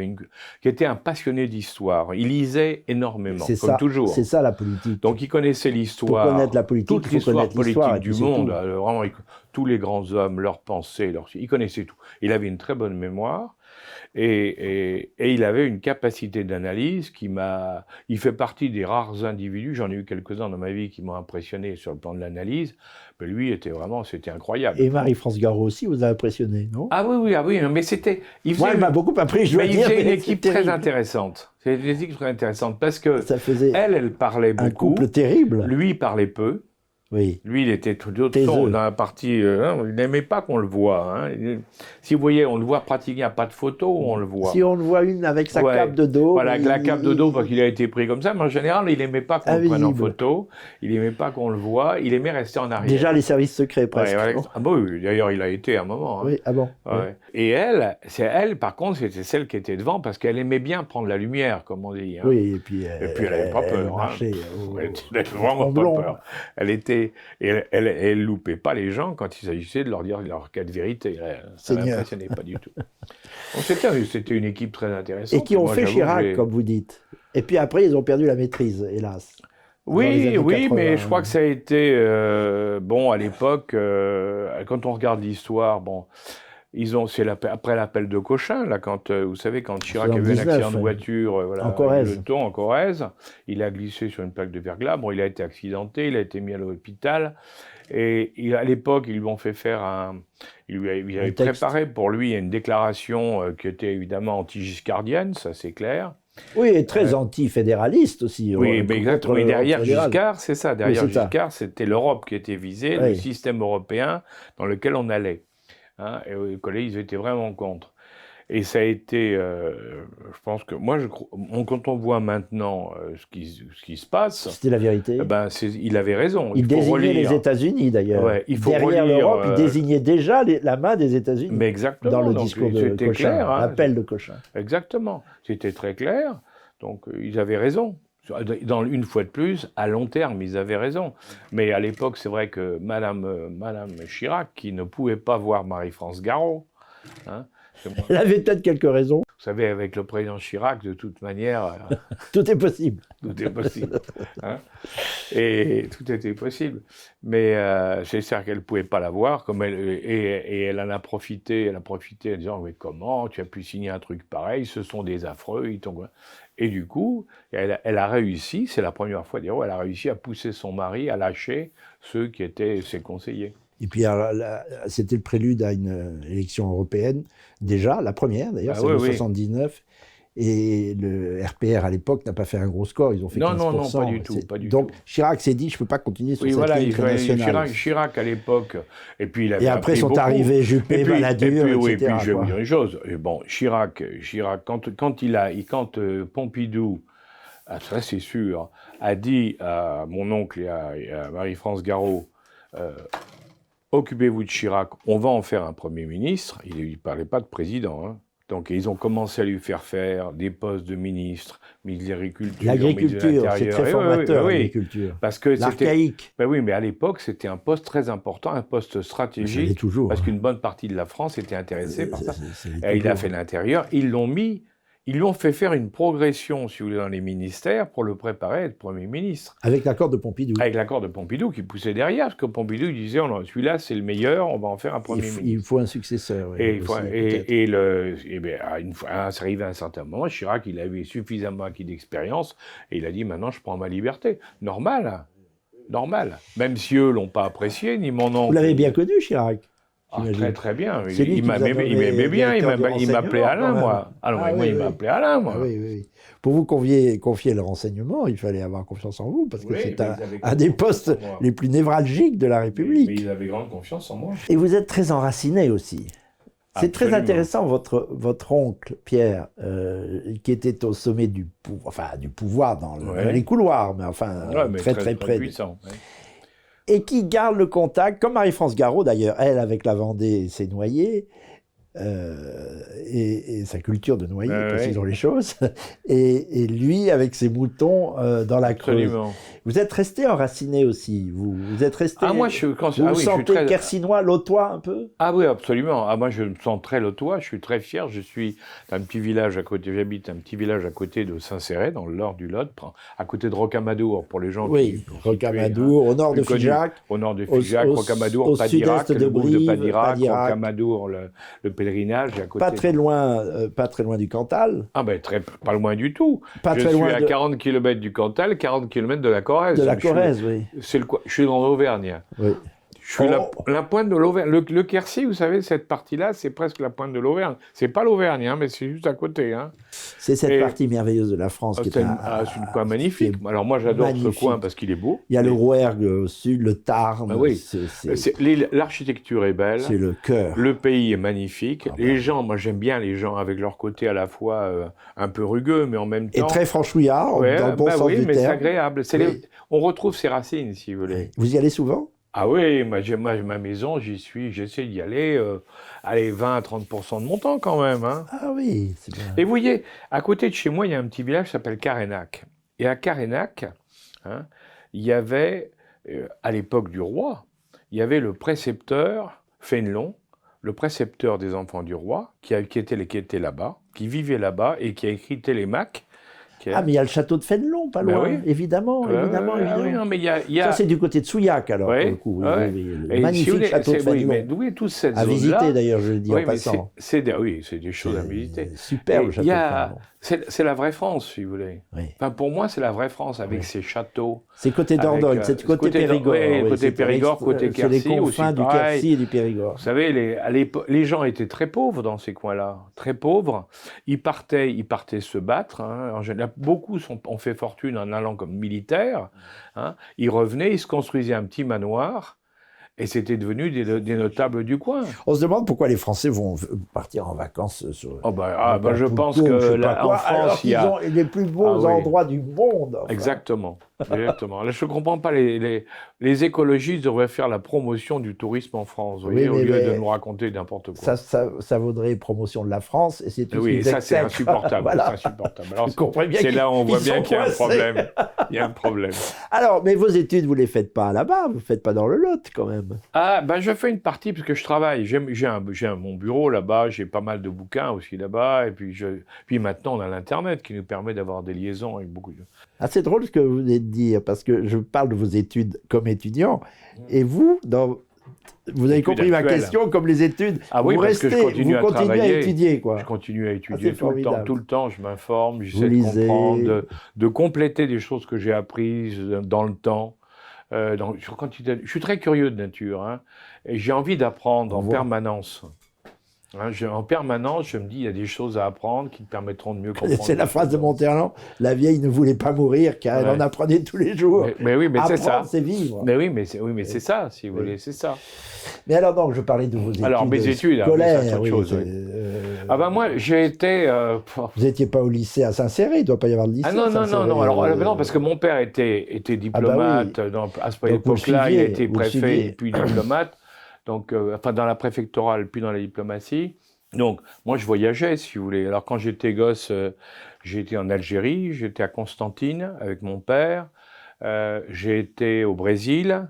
était un passionné d'histoire. Il lisait énormément, comme toujours. C'est ça la politique. Donc il connaissait l'histoire. Pour connaître la politique, toute l'histoire politique du monde. Vraiment, tous les grands hommes, leurs pensées, il connaissait tout. Il avait une très bonne mémoire et il avait une capacité d'analyse il fait partie des rares individus, j'en ai eu quelques-uns dans ma vie qui m'ont impressionné sur le plan de l'analyse, mais lui c'était incroyable. Et Marie-France Garot aussi vous a impressionné, non? Oui, mais c'était... Moi, elle m'a beaucoup appris, je dois dire. Il faisait une équipe très intéressante. C'était une équipe très intéressante parce que ça faisait elle parlait beaucoup. Un couple terrible. Lui parlait peu. Oui. Lui, il était tout autre Taiseux. dans la partie... il n'aimait pas qu'on le voie. Hein. Si vous voyez, on le voit pratiquement, il n'y a pas de photo où on le voit. Si on le voit une avec sa Ouais. cape de dos... Voilà, avec la cape de dos, parce qu'il a été pris comme ça, mais en général, il n'aimait pas qu'on le prenne en Invisible. photo, il n'aimait pas qu'on le voie, il aimait rester en arrière. Déjà les services secrets, presque. Ouais, ouais. Ah bon, oui, d'ailleurs, il a été à un moment. Hein. Oui, ah bon. Ouais. Ouais. Et elle, par contre, c'était celle qui était devant, parce qu'elle aimait bien prendre la lumière, comme on dit. Hein. Oui, et puis elle n'avait pas peur. Hein. marchait Elle n'avait vraiment pas peur. Elle loupait pas les gens quand il s'agissait de leur dire leur cas de vérité. Ça ne Seigneur. l'impressionnait pas du tout. Donc c'était une équipe très intéressante. Et qui ont Moi, fait j'avoue, Chirac, comme vous dites. Et puis après, ils ont perdu la maîtrise, hélas. Dans les Oui, années oui, 80, mais je crois que ça a été bon à l'époque. Quand on regarde l'histoire, bon, après l'appel de Cochin, là, quand vous savez, quand Chirac a eu un accident de voiture, voilà, en Corrèze. le Thon, en Corrèze, il a glissé sur une plaque de verglas. Bon, il a été accidenté, il a été mis à l'hôpital. Et à l'époque, ils lui ont fait faire il avait préparé pour lui une déclaration qui était évidemment anti-giscardienne, ça c'est clair. Oui, et très anti-fédéraliste aussi. Oui, mais exactement. Mais derrière Giscard, c'est ça. Derrière Oui, c'est Giscard, c'était l'Europe qui était visée, Oui. le système européen dans lequel on allait. Hein, et les collègues, ils étaient vraiment contre. Et ça a été, je pense que moi, quand on voit maintenant ce qui se passe, C'était la vérité. ben, il avait raison. Il faut désignait relire. les États-Unis d'ailleurs. Ouais, il faut Derrière relire, l'Europe, il désignait déjà la main des États-Unis. Mais exactement. Dans le donc, discours de c'était Cochin, clair, hein. l'appel de Cochin. Exactement. C'était très clair. Donc, ils avaient raison. Une fois de plus, à long terme, ils avaient raison. Mais à l'époque, c'est vrai que Madame Chirac, qui ne pouvait pas voir Marie-France Garot, hein, Elle avait peut-être quelques raisons. vous savez, avec le président Chirac, de toute manière, Tout est possible. tout est possible. Hein, et tout était possible. Mais c'est sûr qu'elle ne pouvait pas la voir. Et elle en a profité. Elle a profité en disant, mais comment tu as pu signer un truc pareil? Ce sont des affreux. Et du coup, elle a réussi, c'est la première fois, elle a réussi à pousser son mari à lâcher ceux qui étaient ses conseillers. Et puis, c'était le prélude à une élection européenne, déjà, la première d'ailleurs, c'est en 1979. Et le RPR à l'époque n'a pas fait un gros score, ils ont fait 15%. Non, pas du tout. Donc Chirac s'est dit, je ne peux pas continuer sur cette ligne nationale. Chirac à l'époque, et puis il avait et après appris sont beaucoup. arrivés Juppé, Balladur, etc. Et puis je vais vous dire une chose, et bon, Chirac quand Pompidou, ça c'est sûr, a dit à mon oncle et à Marie-France Garot, occupez-vous de Chirac, on va en faire un Premier ministre, il ne parlait pas de président, hein. Donc, ils ont commencé à lui faire des postes de ministre, ministre de l'Agriculture, l'agriculture, c'est très formateur, l'agriculture. Parce que l'archaïque. Ben oui, mais à l'époque, c'était un poste très important, un poste stratégique, toujours, parce qu'une bonne partie de la France était intéressée par ça. Et il a fait l'intérieur, ils lui ont fait faire une progression, si vous voulez, dans les ministères pour le préparer à être Premier ministre. Avec l'accord de Pompidou. Avec l'accord de Pompidou qui poussait derrière, parce que Pompidou disait, celui-là c'est le meilleur, on va en faire un Premier ministre. Il faut un successeur. Oui, c'est arrivé à un certain moment, Chirac, il avait suffisamment acquis d'expérience, et il a dit, maintenant je prends ma liberté. Normal. Même si eux l'ont pas apprécié, ni mon oncle. Vous l'avez bien connu, Chirac? Très très bien. Il m'aimait bien, il m'appelait Alain, moi. Il m'appelait Alain, moi. Oui. Pour vous confier le renseignement, il fallait avoir confiance en vous, parce que c'est un des postes les plus névralgiques de la République. Mais ils avaient grande confiance en moi. Et vous êtes très enraciné aussi. C'est très intéressant, votre oncle, Pierre, qui était au sommet du pouvoir dans les couloirs, mais très près. Puissant. Et qui garde le contact, comme Marie-France Garot d'ailleurs, elle avec la Vendée s'est noyée, et sa culture de noyer, précisons les choses, et lui avec ses moutons dans la Creuse. Vous êtes resté enraciné aussi, vous êtes resté... moi, vous sentez très... Quercinois, Lotois un peu? Ah oui, absolument. Moi, je me sens très Lotois, je suis très fier. Je suis dans un petit village à côté, j'habite un petit village à côté de Saint-Céré, dans le nord du Lot, à côté de Rocamadour, pour les gens qui... Rocamadour, au nord de Figeac. Au nord de Figeac, Rocamadour, Padirac, le groupe de Padirac, Rocamadour, le pèlerinage à côté. Pas très loin du Cantal. Ah ben, pas loin du tout. Je suis à 40 km du Cantal, 40 km de la Corrèze. De la Corrèze, oui. Je suis dans l'Auvergne. Oui. Je Je suis la pointe de l'Auvergne. Le Quercy, vous savez, cette partie-là, c'est presque la pointe de l'Auvergne. C'est pas l'Auvergne, hein, mais c'est juste à côté. Hein. C'est cette partie merveilleuse de la France qui est c'est une coin magnifique. Alors moi, j'adore ce coin parce qu'il est beau. Il y a le Rouergue au sud, le Tarn. Ben oui. L'architecture est belle. C'est le cœur. Le pays est magnifique. Les gens, moi j'aime bien les gens avec leur côté à la fois un peu rugueux, mais en même temps... Et très franchouillard, dans le bon sens du terme. Oui, mais c'est agréable. On retrouve ses racines, si vous voulez. Vous y allez souvent? Ah oui, ma maison, j'essaie d'y aller, 20 à 30% de mon temps quand même. Hein. Ah oui, c'est bien. Et vous voyez, à côté de chez moi, il y a un petit village qui s'appelle Carénac. Et à Carénac, hein, il y avait, à l'époque du roi, il y avait le précepteur Fénelon, le précepteur des enfants du roi, qui était là-bas, qui vivait là-bas et qui a écrit Télémaque. Ah, mais il y a le château de Fénelon, pas loin, oui. évidemment. Oui, non, mais Ça, c'est du côté de Souillac, alors, pour le coup. Le magnifique château de Fénelon. Mais d'où est toute cette à zone-là? visiter, d'ailleurs, je le dis en passant. C'est des choses à visiter. Superbe, le château de Fénelon. C'est la vraie France, si vous voulez. Oui. Enfin, pour moi, c'est la vraie France, avec ses châteaux. C'est côté Dordogne, c'est côté Périgord. Oui, côté Périgord, côté Quercy. C'est les confins du Quercy et du Périgord. Vous savez, les gens étaient très pauvres dans ces coins-là. Très pauvres. Ils partaient se battre. Hein. En général, beaucoup ont fait fortune en allant comme militaires. Hein. Ils revenaient, ils se construisaient un petit manoir. Et c'était devenu des notables du coin. On se demande pourquoi les Français vont partir en vacances sur... je pense que là, en France, il y a les plus beaux endroits du monde. Enfin. Exactement. Là, je ne comprends pas. Les écologistes devraient faire la promotion du tourisme en France, au lieu de nous raconter n'importe quoi. Ça vaudrait promotion de la France, et c'est tout ce qu'ils ça, c'est insupportable. Voilà. C'est insupportable. Alors, c'est là où on voit bien qu'il y a un problème. Il y a un problème. Alors, mais vos études, vous ne les faites pas là-bas, vous ne faites pas dans le Lot, quand même. Je fais une partie parce que je travaille. J'ai mon bureau là-bas, j'ai pas mal de bouquins aussi là-bas, et puis maintenant on a l'Internet qui nous permet d'avoir des liaisons avec beaucoup de... Ah, c'est drôle ce que vous venez de dire, parce que je parle de vos études comme étudiant, et vous, vous avez compris ma question, comme les études, vous continuez à étudier, quoi. Je continue à étudier tout le temps, je m'informe, j'essaie de comprendre, de compléter des choses que j'ai apprises dans le temps. Je suis très curieux de nature, hein, et j'ai envie d'apprendre en permanence. Hein, en permanence, je me dis, il y a des choses à apprendre qui me permettront de mieux comprendre. C'est la phrase de Monterland, la vieille ne voulait pas mourir car elle en apprenait tous les jours. Mais oui, mais c'est ça. Apprendre, c'est vivre. Mais oui, mais c'est ça, si vous voulez, c'est ça. Mais alors donc, je parlais de vos études. Alors mes études, scolaires, c'est autre chose. Moi, j'ai été. Vous n'étiez pas au lycée à Saint-Céré, il ne doit pas y avoir de lycée. Non. Alors non, parce que mon père était diplomate. À cette époque-là, il a été préfet puis diplomate. Donc, dans la préfectorale, puis dans la diplomatie. Donc, moi, je voyageais, si vous voulez. Alors, quand j'étais gosse, j'ai été en Algérie, j'étais à Constantine avec mon père, j'ai été au Brésil.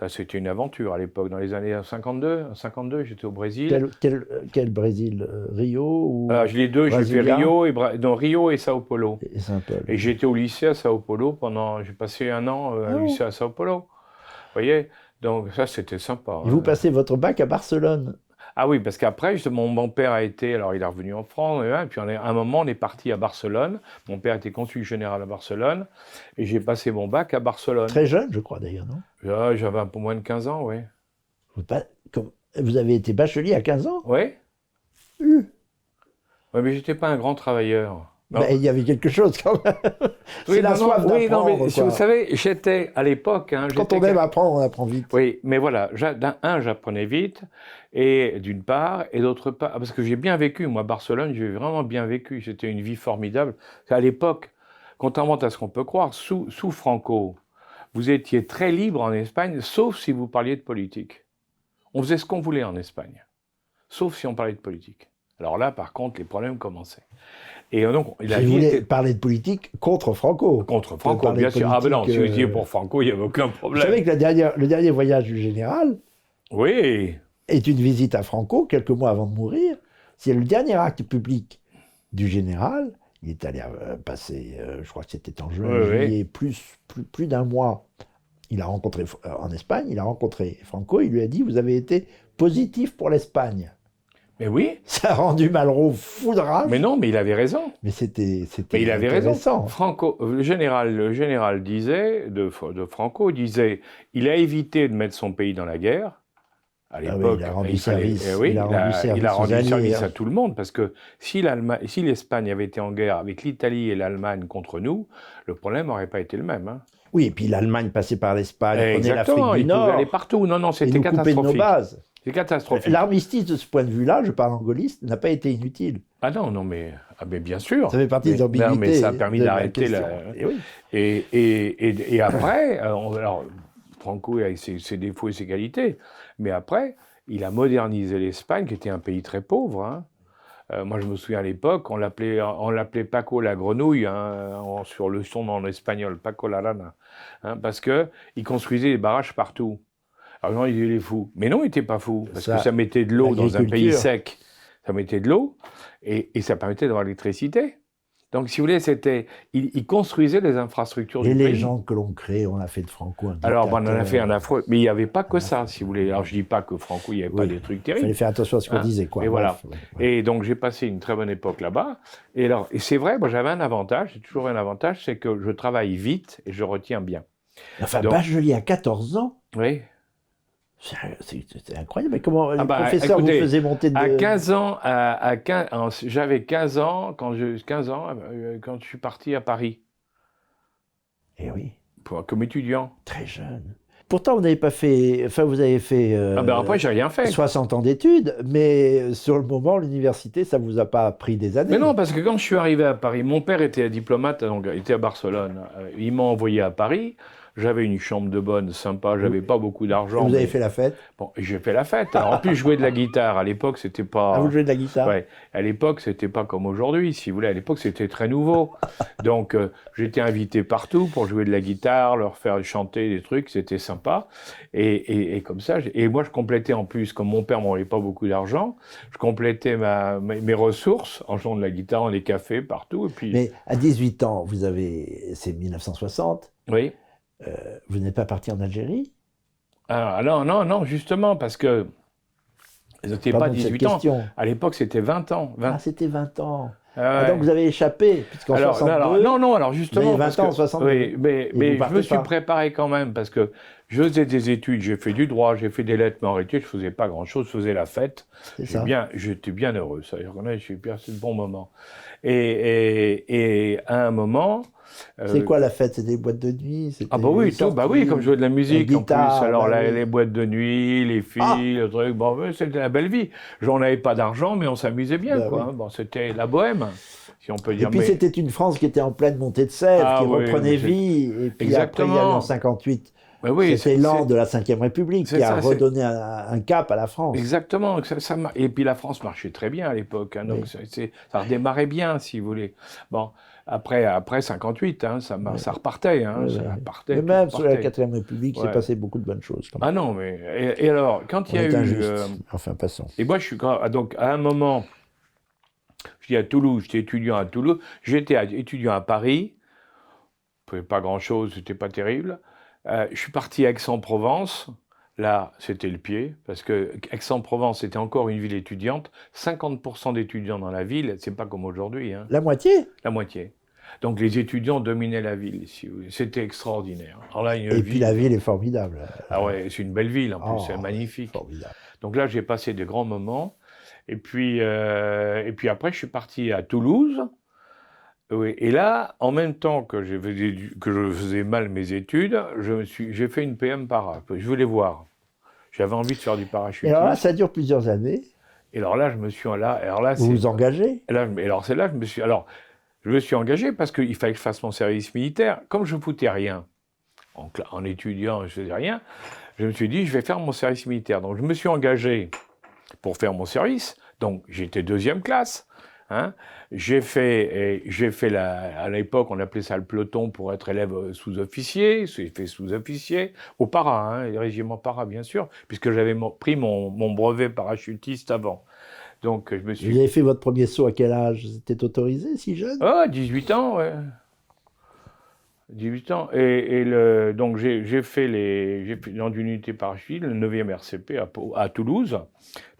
Ça, c'était une aventure à l'époque, dans les années 52. En 52, j'étais au Brésil. Quel Brésil? Rio ou les deux, j'ai fait Rio et Sao Paulo. Et j'étais au lycée à Sao Paulo j'ai passé un an au lycée à Sao Paulo. Vous voyez? Donc ça, c'était sympa. Et vous passez votre bac à Barcelone? Ah oui, parce qu'après, justement, mon père a été... Alors, il est revenu en France, et puis à un moment, on est parti à Barcelone. Mon père était consul général à Barcelone, et j'ai passé mon bac à Barcelone. Très jeune, je crois, d'ailleurs, non? J'avais un peu moins de 15 ans, oui. Vous avez été bachelier à 15 ans? Oui. Oui, mais je n'étais pas un grand travailleur. Mais il y avait quelque chose quand même. C'est la soif d'apprendre. Vous savez, j'étais à l'époque... Quand on aime apprendre, on apprend vite. Oui, mais voilà, j'apprenais vite, et d'une part, et d'autre part, parce que j'ai bien vécu, moi, Barcelone, j'ai vraiment bien vécu, c'était une vie formidable. À l'époque, contrairement à ce qu'on peut croire, sous Franco, vous étiez très libre en Espagne, sauf si vous parliez de politique. On faisait ce qu'on voulait en Espagne, sauf si on parlait de politique. Alors là, par contre, les problèmes commençaient. Et donc, vous voulez parler de politique contre Franco. Contre Franco, bien sûr. Ah ben non, si vous étiez pour Franco, il n'y avait aucun problème. Vous savez que le dernier voyage du général est une visite à Franco, quelques mois avant de mourir. C'est le dernier acte public du général. Il est allé passer, je crois que c'était en juillet, plus d'un mois. Il a rencontré, en Espagne, il a rencontré Franco. Il lui a dit, vous avez été positif pour l'Espagne. Mais oui. Ça a rendu Malraux fou de rage. Mais non, mais il avait raison. Mais c'était il avait raison. Franco, le général disait, de Franco disait, il a évité de mettre son pays dans la guerre, À l'époque, il a rendu service. Il a rendu service hein. à tout le monde, parce que si l'Espagne avait été en guerre avec l'Italie et l'Allemagne contre nous, le problème n'aurait pas été le même. Hein. Oui, et puis l'Allemagne passait par l'Espagne, prenait l'Afrique Exactement, du ils pouvaient Nord. aller partout. Non, et c'était nous couper de nos catastrophique. bases. C'est catastrophique. L'armistice, de ce point de vue-là, je parle en gaulliste, n'a pas été inutile. Ah non, mais bien sûr. Ça fait partie des ambiguïtés. Non, mais ça a permis de la d'arrêter question. Et oui. Et après, alors, Franco a ses défauts et ses qualités, mais après, il a modernisé l'Espagne, qui était un pays très pauvre. Hein. Moi, je me souviens à l'époque, on l'appelait Paco la grenouille, hein, sur le son en espagnol, Paco la rana, hein, parce qu'il construisait des barrages partout. Alors, non, il est fou. Mais non, il n'était pas fou, parce que ça mettait de l'eau dans un pays sec. Ça mettait de l'eau, et ça permettait d'avoir l'électricité. Donc, si vous voulez, il construisait les infrastructures du pays. Et les gens que l'on crée, on a fait de Franco un Alors, dictateur. on en a fait un affreux, mais il n'y avait pas que ça, si vous voulez. Alors, je ne dis pas que Franco, il n'y avait pas des trucs Il terribles. fallait faire attention à ce qu'on disait, quoi. Et voilà. Ouais. Et donc, j'ai passé une très bonne époque là-bas. Et c'est vrai, moi, j'avais un avantage, j'ai toujours eu un avantage, c'est que je travaille vite et je retiens bien. Enfin, Bachelier à 14 ans, Oui. c'est incroyable. Mais comment le professeur écoutez, vous faisait monter de... À 15 ans, j'avais 15 ans quand je suis parti à Paris. Eh oui. Comme étudiant. Très jeune. Pourtant, vous n'avez pas fait... Enfin, vous avez fait... après, j'ai rien fait. 60 ans d'études, mais sur le moment, l'université, ça ne vous a pas pris des années. Mais non, parce que quand je suis arrivé à Paris, mon père était diplomate, donc il était à Barcelone. Il m'a envoyé à Paris. J'avais une chambre de bonne, sympa, j'avais pas beaucoup d'argent. Vous avez fait la fête? Bon, j'ai fait la fête. Alors, en plus, je jouais de la guitare. À l'époque, c'était pas... Ah, vous jouez de la guitare? Ouais. À l'époque, c'était pas comme aujourd'hui, si vous voulez. À l'époque, c'était très nouveau. Donc, j'étais invité partout pour jouer de la guitare, leur faire chanter des trucs, c'était sympa. Et comme ça, et moi, je complétais en plus, comme mon père m'envoyait pas beaucoup d'argent, je complétais mes ressources en jouant de la guitare, dans les cafés, partout. Et puis... Mais à 18 ans, c'est 1960. Oui. Vous n'êtes pas parti en Algérie? Ah, non, justement, parce que c'était pas 18 ans. À l'époque, c'était 20 ans. Ah, c'était 20 ans. Ouais. Donc vous avez échappé, puisqu'en 62... Non, alors justement... Vous avez 20 ans en 62. Oui, mais je me suis préparé quand même, parce que je faisais des études, j'ai fait du droit, j'ai fait des lettres, mais en réalité, je ne faisais pas grand-chose, je faisais la fête. J'étais bien heureux, ça. Je suis passé de bons moments. Et à un moment... C'est quoi la fête? C'est des boîtes de nuit? Ah bah oui, comme je jouais de la musique guitare, en plus. Alors les boîtes de nuit, les filles, le truc, c'était la belle vie. On n'avait pas d'argent, mais on s'amusait bien, quoi. Oui. Bon, c'était la bohème, si on peut dire. Et puis c'était une France qui était en pleine montée de sève, qui reprenait vie. Et puis exactement. Après, il y a eu en 58... c'était l'élan de la Ve République qui a redonné un cap à la France. Exactement. Et puis la France marchait très bien à l'époque. Hein, donc ça redémarrait bien, si vous voulez. Bon, après 58, hein, ça repartait. Hein, ça repartait. Mais même sous la Ve République, il s'est passé beaucoup de bonnes choses. Ah non, mais... Et alors, quand il y a eu... Enfin, passons. Et moi, donc, à un moment, j'étais à Toulouse, j'étais étudiant à Toulouse. J'étais étudiant à Paris. Je ne faisais pas grand-chose, c'était pas terrible. Je suis parti à Aix-en-Provence. Là, c'était le pied, parce que Aix-en-Provence était encore une ville étudiante. 50% d'étudiants dans la ville, c'est pas comme aujourd'hui. Hein. La moitié? La moitié. Donc les étudiants dominaient la ville, si vous voulez. C'était extraordinaire. Alors là, puis la ville est formidable. Ah ouais, c'est une belle ville en plus, c'est magnifique. Formidable. Donc là, j'ai passé de grands moments. Et puis après, je suis parti à Toulouse. Oui, et là, en même temps que je faisais mal mes études, j'ai fait une PM para. Je voulais voir. J'avais envie de faire du parachutisme. Et alors là, ça dure plusieurs années. Et alors là, je me suis... vous vous engagez? Je me suis engagé parce qu'il fallait que je fasse mon service militaire. Comme je ne foutais rien, en étudiant, je ne faisais rien, je me suis dit, je vais faire mon service militaire. Donc, je me suis engagé pour faire mon service. Donc, j'étais 2e classe. Hein. J'ai fait à l'époque, on appelait ça le peloton pour être élève sous-officier. J'ai fait sous-officier au para, hein, les régiments para, bien sûr, puisque j'avais pris mon brevet parachutiste avant. Donc, je me suis... Vous avez fait votre premier saut à quel âge? C'était autorisé, si jeune? Ah, 18 ans, ouais. 18 ans. Donc, j'ai fait dans une unité parachutiste, le 9e RCP à Toulouse.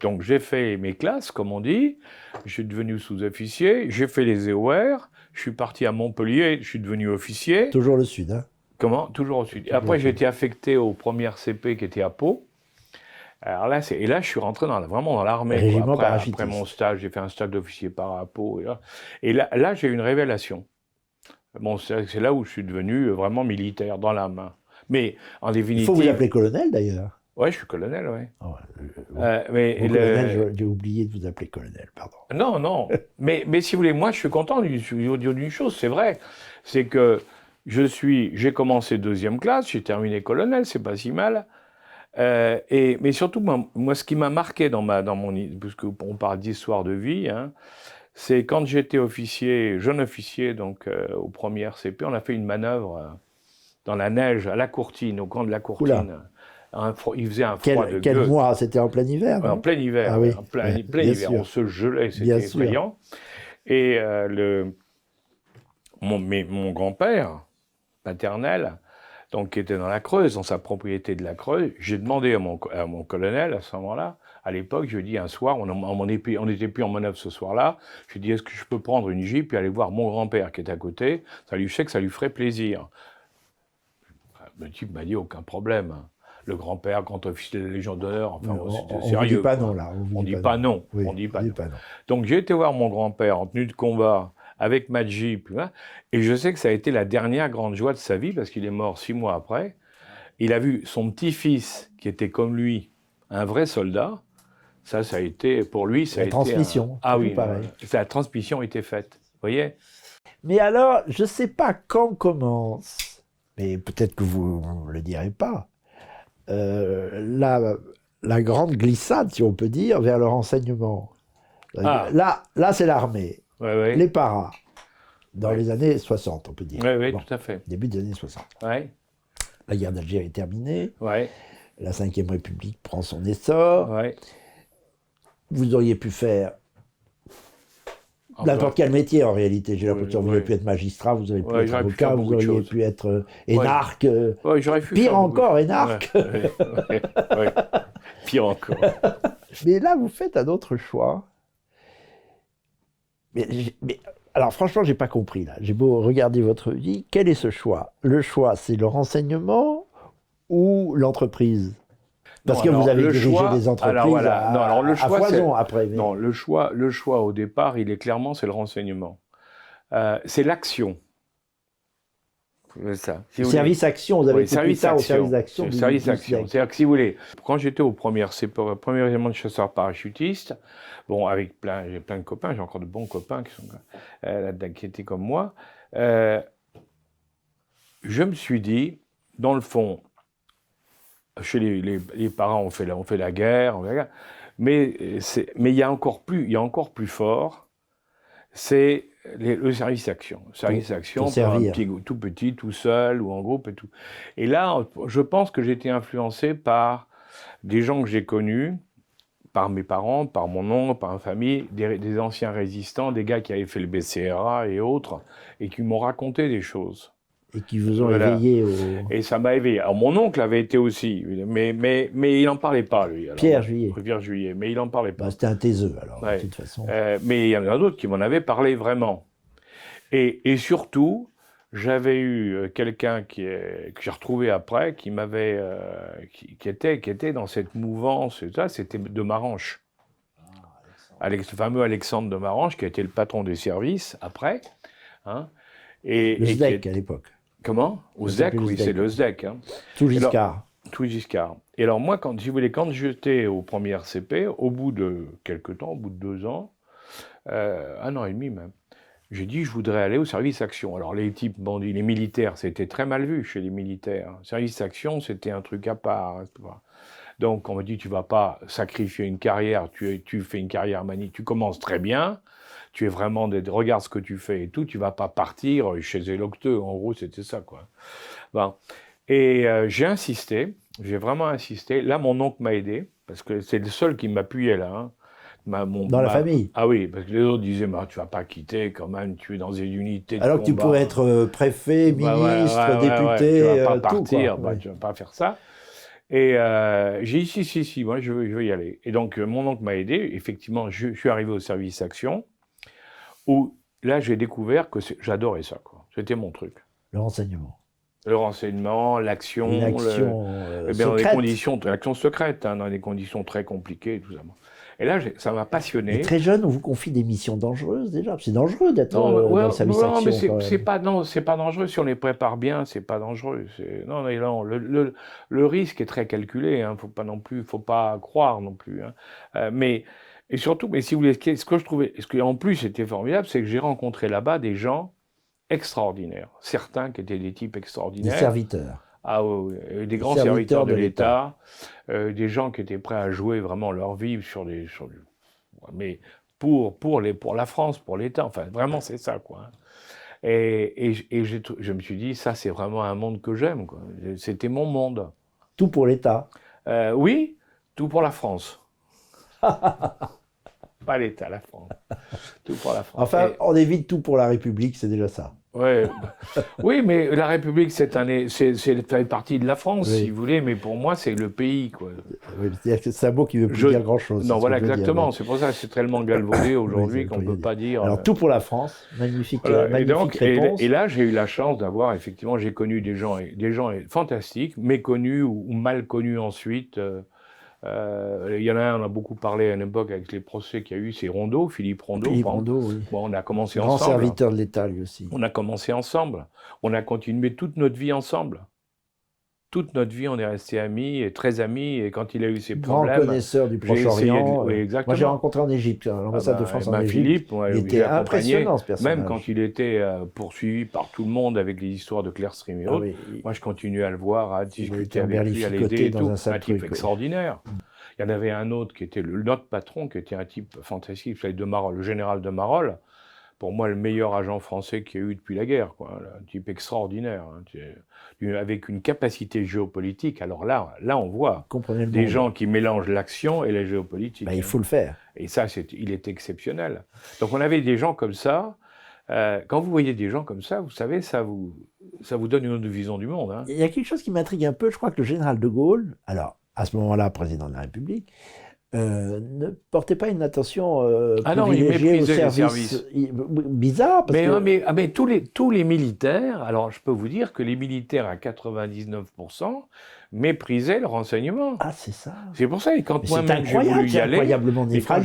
Donc, j'ai fait mes classes, comme on dit. Je suis devenu sous-officier. J'ai fait les EOR. Je suis parti à Montpellier. Je suis devenu officier. Toujours le Sud, hein? Comment? Toujours au Sud. Et après, j'ai été affecté au 1er RCP qui était à Pau. Alors là, et là, je suis rentré vraiment dans l'armée. Régiment Après parachutiste. mon stage, j'ai fait un stage d'officier parapo. Et là, j'ai eu une révélation. Bon, c'est là où je suis devenu vraiment militaire, dans la main. Mais en Il définitive... faut vous appeler colonel, d'ailleurs. Oui, je suis colonel, oui. Oh, Mais j'ai oublié de vous appeler colonel, pardon. Non, non. mais si vous voulez, moi, je suis content d'une chose, c'est vrai. C'est que j'ai commencé 2e classe, j'ai terminé colonel, c'est pas si mal. Mais surtout, moi, ce qui m'a marqué puisqu'on parle d'histoire de vie, hein, c'est quand j'étais jeune officier, donc au premier RCP, on a fait une manœuvre dans la neige, à la Courtine, au camp de la Courtine. Il faisait un froid de Quel gueux. mois? C'était en plein hiver, non? En plein hiver, Ah oui, en plein bien hiver. sûr. On se gelait, Bien c'était sûr. effrayant. Et mon grand-père paternel, donc, qui était dans la Creuse, dans sa propriété de la Creuse, j'ai demandé à mon colonel à ce moment-là, à l'époque, je lui ai dit un soir, on n'était plus en manœuvre ce soir-là, je lui ai dit, est-ce que je peux prendre une Jeep et aller voir mon grand-père qui est à côté? Je sais que ça lui ferait plaisir. Le type m'a dit, aucun problème. Le grand-père, grand officier de la Légion d'honneur, enfin, c'était sérieux. On dit pas non, là. On dit pas non. Oui, on dit pas non. pas non. Donc j'ai été voir mon grand-père en tenue de combat, avec ma Jeep, et je sais que ça a été la dernière grande joie de sa vie, parce qu'il est mort 6 mois après. Il a vu son petit-fils, qui était comme lui, un vrai soldat. Ça a été, pour lui, ça a été... transmission, Ah oui, pareil. La transmission était faite, vous voyez. Mais alors, je ne sais pas quand commence, mais peut-être que vous ne le direz pas, la grande glissade, si on peut dire, vers le renseignement. Là, c'est l'armée. Ouais. Les paras, dans les années 60, on peut dire. Oui, bon, tout à fait. Début des années 60. Ouais. La guerre d'Algérie est terminée. Ouais. La Ve République prend son essor. Ouais. Vous auriez pu faire n'importe quel métier, en réalité. J'ai l'impression que vous auriez pu être magistrat, vous auriez pu être avocat, vous auriez pu être énarque. Pire encore, énarque. Ouais. Pire encore. Mais là, vous faites un autre choix. Mais alors, franchement, je n'ai pas compris, là. J'ai beau regarder votre vie. Quel est ce choix? Le choix, c'est le renseignement ou l'entreprise? Parce que vous avez dirigé des entreprises à foison après. Mais... Non, le choix au départ, c'est le renseignement. C'est l'action. C'est ça. Service action, vous avez fait ça au service d'action. Service action. C'est-à-dire que si vous voulez, quand j'étais au premier régiment de chasseurs parachutistes, bon, j'ai plein de copains, j'ai encore de bons copains qui étaient comme moi, je me suis dit, dans le fond, chez les parents, on fait la guerre, mais il y a encore plus fort, c'est le service action. Service action, tout petit, tout seul ou en groupe et tout. Et là, je pense que j'ai été influencé par des gens que j'ai connus, par mes parents, par mon oncle, par ma famille, des anciens résistants, des gars qui avaient fait le BCRA et autres, et qui m'ont raconté des choses. Et qui vous ont éveillé Et ça m'a éveillé. Alors mon oncle avait été aussi, mais il n'en parlait pas, lui. Alors, Pierre Juillet, mais il n'en parlait pas. C'était un taiseux, alors, de toute façon. Mais il y en a d'autres qui m'en avaient parlé vraiment. Et surtout, j'avais eu quelqu'un que j'ai retrouvé après, qui était dans cette mouvance, c'était de Maranche. Le fameux Alexandre de Maranche, qui a été le patron des services après. Hein, le SDEC à l'époque. Comment? Au SDEC, oui, c'est le SDEC. Hein. Tout Giscard. Et alors moi, quand j'étais au premier RCP, au bout de quelques temps, au bout de 2 ans, 1 an et demi même, j'ai dit je voudrais aller au service action. Alors les types m'ont dit, les militaires, c'était très mal vu chez les militaires. Service action, c'était un truc à part. Donc on m'a dit tu vas pas sacrifier une carrière, tu fais une carrière tu commences très bien. Tu es vraiment regarde ce que tu fais et tout, tu vas pas partir chez Elocteux, en gros, c'était ça, quoi. Bon. Et j'ai vraiment insisté. Là, mon oncle m'a aidé, parce que c'est le seul qui m'appuyait là. Hein. Dans la famille? Ah oui, parce que les autres disaient, tu vas pas quitter quand même, tu es dans une unité de alors combat. Que tu pourrais être préfet, ministre, député, tu vas pas tout, partir, quoi. Tu vas pas faire ça. Et j'ai dit, si, moi je veux y aller. Et donc, mon oncle m'a aidé, effectivement, je suis arrivé au service action, où là, j'ai découvert que j'adorais ça, quoi. C'était mon truc. Le renseignement. Le renseignement, l'action, l'action dans des secrète. conditions, l'action secrète, hein, dans des conditions très compliquées, tout ça. Et là, ça m'a passionné. Et très jeune, on vous confie des missions dangereuses déjà. C'est dangereux d'être Non, dans le service non, action. mais c'est pas dangereux. Si on les prépare bien, c'est pas dangereux. Non, le risque est très calculé. Hein, faut pas croire non plus. Hein. Et surtout, mais si vous voulez, ce que je trouvais, ce qui en plus était formidable, c'est que j'ai rencontré là-bas des gens extraordinaires. Certains qui étaient des types extraordinaires. Des serviteurs. Ah oui, des grands serviteurs de l'État, des gens qui étaient prêts à jouer vraiment leur vie mais pour la France, pour l'État, enfin vraiment c'est ça quoi. Et je me suis dit ça c'est vraiment un monde que j'aime quoi. C'était mon monde. Tout pour l'État. Oui, tout pour la France. Pas l'État, la France. Tout pour la France. Enfin, on évite tout pour la République, c'est déjà ça. Ouais. Oui, mais la République, c'est fait partie de la France, si vous voulez, mais pour moi, c'est le pays, quoi. Oui, c'est un mot qui ne veut plus dire grand-chose. Non, voilà, exactement. C'est pour ça que c'est tellement galvaudé aujourd'hui qu'on ne peut pas dire... Alors, tout pour la France, magnifique, voilà. magnifique réponse. Et là, j'ai eu la chance d'avoir, effectivement, j'ai connu des gens fantastiques, méconnus ou mal connus ensuite. Il y en a un, on a beaucoup parlé à une époque avec les procès qu'il y a eu, c'est Rondeau, Philippe Rondeau. Philippe Rondeau, oui. Bon, on a commencé grand ensemble. Serviteur de l'État, lui aussi. On a commencé ensemble. On a continué toute notre vie ensemble. Toute notre vie, on est restés amis, et très amis, et quand il a eu ses problèmes... Grand connaisseur du Proche-Orient. Oui, exactement. Moi, j'ai rencontré en Égypte, l'ambassade de France en Égypte. Philippe, il était impressionnant, ce personnage. Même quand il était poursuivi par tout le monde avec les histoires de Claire Stream et autres, moi, je continuais à le voir, à discuter avec lui, à l'aider et tout. Un type extraordinaire. Il y en avait un autre qui était notre patron, qui était un type fantastique, le général de Marolles. Pour moi, le meilleur agent français qu'il y a eu depuis la guerre, quoi. Un type extraordinaire, hein, avec une capacité géopolitique. Alors là on voit des gens qui mélangent l'action et la géopolitique. Il faut le faire. Et ça, il est exceptionnel. Donc on avait des gens comme ça. Quand vous voyez des gens comme ça, vous savez, ça vous donne une autre vision du monde. Hein. Il y a quelque chose qui m'intrigue un peu. Je crois que le général de Gaulle, alors à ce moment-là, président de la République, ne portait pas une attention privilégiée au service. Bizarre, parce que... mais tous les militaires, alors je peux vous dire que les militaires à 99% méprisaient le renseignement. Ah, c'est ça. C'est pour ça, et quand moi-même j'ai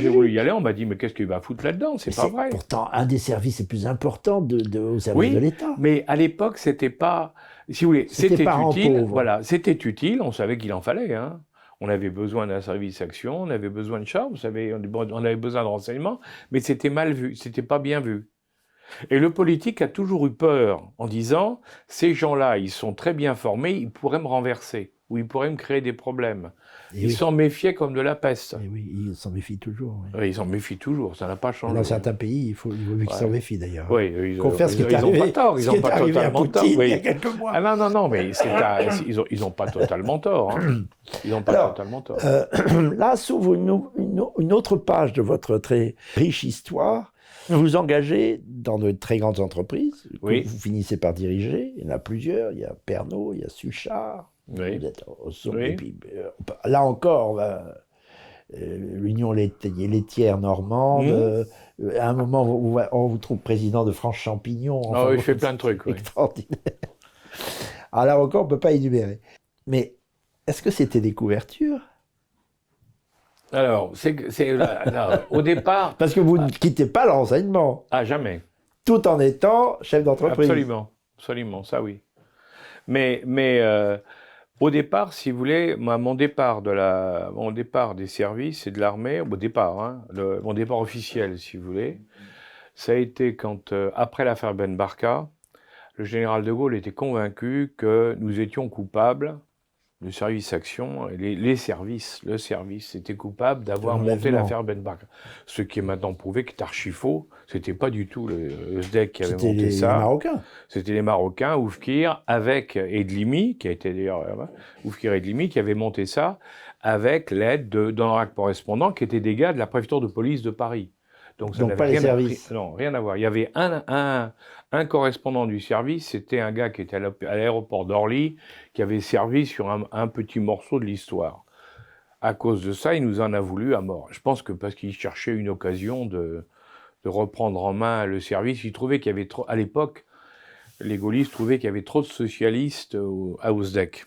voulu y aller, on m'a dit, mais qu'est-ce qu'il va foutre là-dedans? C'est pas vrai. Pourtant, un des services les plus importants au service de l'État. Mais à l'époque, c'était pas... Si vous voulez, c'était utile. Voilà, c'était utile, on savait qu'il en fallait, hein. On avait besoin d'un service action, on avait besoin de chars, vous savez, on avait besoin de renseignements, mais c'était mal vu, c'était pas bien vu. Et le politique a toujours eu peur en disant, ces gens-là, ils sont très bien formés, ils pourraient me renverser, ou ils pourraient me créer des problèmes. Ils s'en méfiaient comme de la peste. Et oui, ils s'en méfient toujours. Oui. Oui, ils s'en méfient toujours, ça n'a pas changé. Dans certains pays, il vaut mieux qu'ils s'en méfient d'ailleurs. Oui, ils n'ont pas tort, ils n'ont pas totalement tort. Il y a quelques mois. Ah non, mais ils n'ont pas totalement tort. Hein. Ils n'ont pas totalement tort. Là s'ouvre une autre page de votre très riche histoire. Vous vous engagez dans de très grandes entreprises que vous finissez par diriger. Il y en a plusieurs. Il y a Pernod, il y a Suchard. Oui. Vous êtes au sommet. Et puis, là encore, l'Union laitière normande. À un moment, on vous trouve président de France Champignon. Enfin, il fait plein de trucs. Extraordinaire. Alors là encore, on ne peut pas énumérer. Mais est-ce que c'était des couvertures? Alors, au départ... Parce que vous ne quittez pas le renseignement. Ah, jamais. Tout en étant chef d'entreprise. Absolument, ça oui. Mais au départ, si vous voulez, mon départ des services et de l'armée, mon départ officiel, si vous voulez, ça a été quand, après l'affaire Ben Barka, le général de Gaulle était convaincu que nous étions coupables, le service action, le service était coupable d'avoir monté l'affaire Ben Barka. Ce qui est maintenant prouvé que c'est archi faux. C'était pas du tout le SDEC qui avait monté ça. C'était les Marocains. C'était les Marocains, Oufkir, avec Edlimi, qui a été d'ailleurs Oufkir Edlimi, qui avait monté ça, avec l'aide d'un rack correspondant qui était des gars de la préfecture de police de Paris. Donc pas les services. Non, rien à voir. Il y avait un correspondant du service, c'était un gars qui était à l'aéroport d'Orly, qui avait servi sur un petit morceau de l'histoire. À cause de ça, il nous en a voulu à mort. Je pense que parce qu'il cherchait une occasion de reprendre en main le service, il trouvait qu'il y avait trop... À l'époque, les gaullistes trouvaient qu'il y avait trop de socialistes à Ousdek.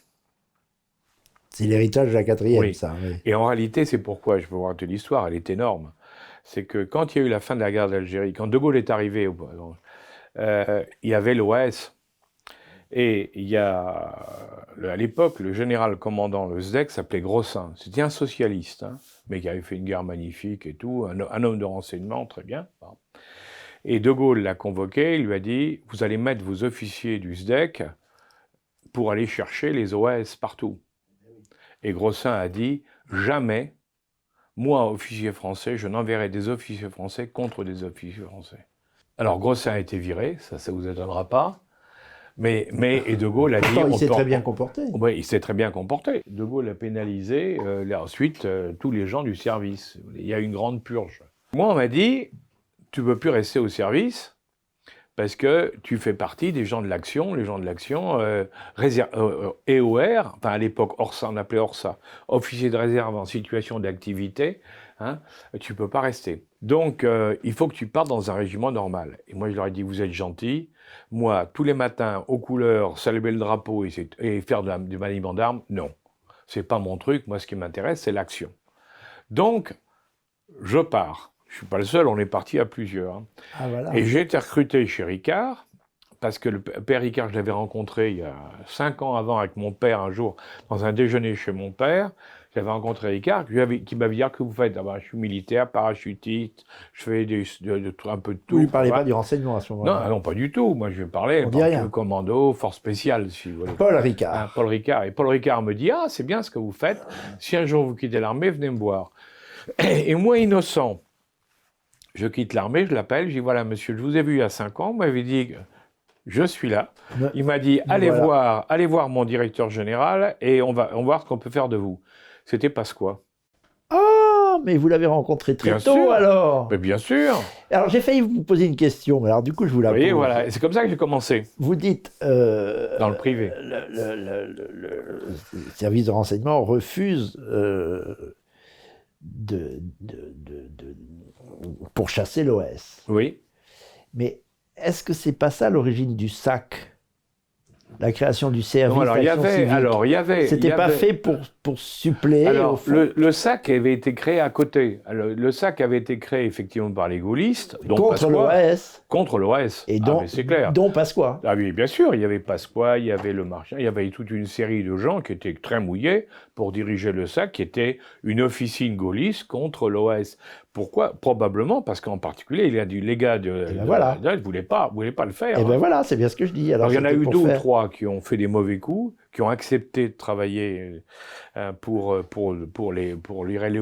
C'est l'héritage de la 4e, Oui. ça. Oui. Et en réalité, c'est pourquoi, je peux vous raconter l'histoire, elle est énorme. C'est que quand il y a eu la fin de la guerre d'Algérie, quand De Gaulle est arrivé, il y avait l'OAS. Et il y a, à l'époque, le général commandant le SDEC s'appelait Grossin. C'était un socialiste, hein, mais qui avait fait une guerre magnifique et tout, un homme de renseignement, très bien. Et De Gaulle l'a convoqué, il lui a dit « Vous allez mettre vos officiers du SDEC pour aller chercher les OAS partout. » Et Grossin a dit « Jamais, moi, officier français, je n'enverrai des officiers français contre des officiers français. » Alors Grossin a été viré, ça ne vous étonnera pas. Mais et De Gaulle a dit... Pourtant, il s'est très bien comporté. Oui, il s'est très bien comporté. De Gaulle a pénalisé ensuite tous les gens du service. Il y a eu une grande purge. Moi, on m'a dit, tu ne peux plus rester au service parce que tu fais partie des gens de l'action. Les gens de l'action, EOR, enfin à l'époque, Orsa, on appelait Orsa, officier de réserve en situation d'activité, hein, tu ne peux pas rester. Donc, il faut que tu partes dans un régiment normal. Et moi, je leur ai dit, vous êtes gentils. Moi, tous les matins, aux couleurs, saluer le drapeau et faire du maniement d'armes, non. C'est pas mon truc. Moi, ce qui m'intéresse, c'est l'action. Donc, je pars. Je suis pas le seul, on est parti à plusieurs. Hein. Ah, voilà. Et j'ai été recruté chez Ricard, parce que le père Ricard, je l'avais rencontré il y a 5 ans avant avec mon père, un jour, dans un déjeuner chez mon père. J'avais rencontré Ricard, qui m'avait dit « que vous faites ?» Ah ben, je suis militaire, parachutiste, je fais un peu de tout. Vous ne parlez pas du renseignement à ce moment-là? Non, pas du tout. Moi, je parlais commando, force spéciale, si vous voulez. Paul Ricard. Ah, Paul Ricard. Et Paul Ricard me dit « Ah, c'est bien ce que vous faites. Si un jour vous quittez l'armée, venez me voir. » Et moi, innocent, je quitte l'armée, je l'appelle, je dis « Voilà, monsieur, je vous ai vu il y a 5 ans, vous m'avez dit... » Je suis là. Il m'a dit, allez voir mon directeur général et on va voir ce qu'on peut faire de vous. C'était Pasqua. Ah, mais vous l'avez rencontré très tôt alors. Mais bien sûr. Alors j'ai failli vous poser une question, alors du coup je vous la pose. Oui, voilà, c'est comme ça que j'ai commencé. Vous dites... dans le privé. Le service de renseignement refuse pour chasser l'OS. Oui. Mais est-ce que c'est pas ça l'origine du SAC? La création du service d'action civique. C'était pas fait pour suppléer. Alors, le SAC avait été créé à côté. Alors, le SAC avait été créé effectivement par les gaullistes. Contre l'OAS. Contre l'OAS. Et donc, c'est clair. Dont Pasqua. Ah oui, bien sûr. Il y avait Pasqua, il y avait le Marchand, il y avait toute une série de gens qui étaient très mouillés pour diriger le SAC, qui était une officine gaulliste contre l'OAS. Pourquoi? Probablement parce qu'en particulier, il y a du légat ne voulait pas le faire. Et ben voilà, c'est bien ce que je dis. Alors il y en a eu 2 ou 3 qui ont fait des mauvais coups, qui ont accepté de travailler pour les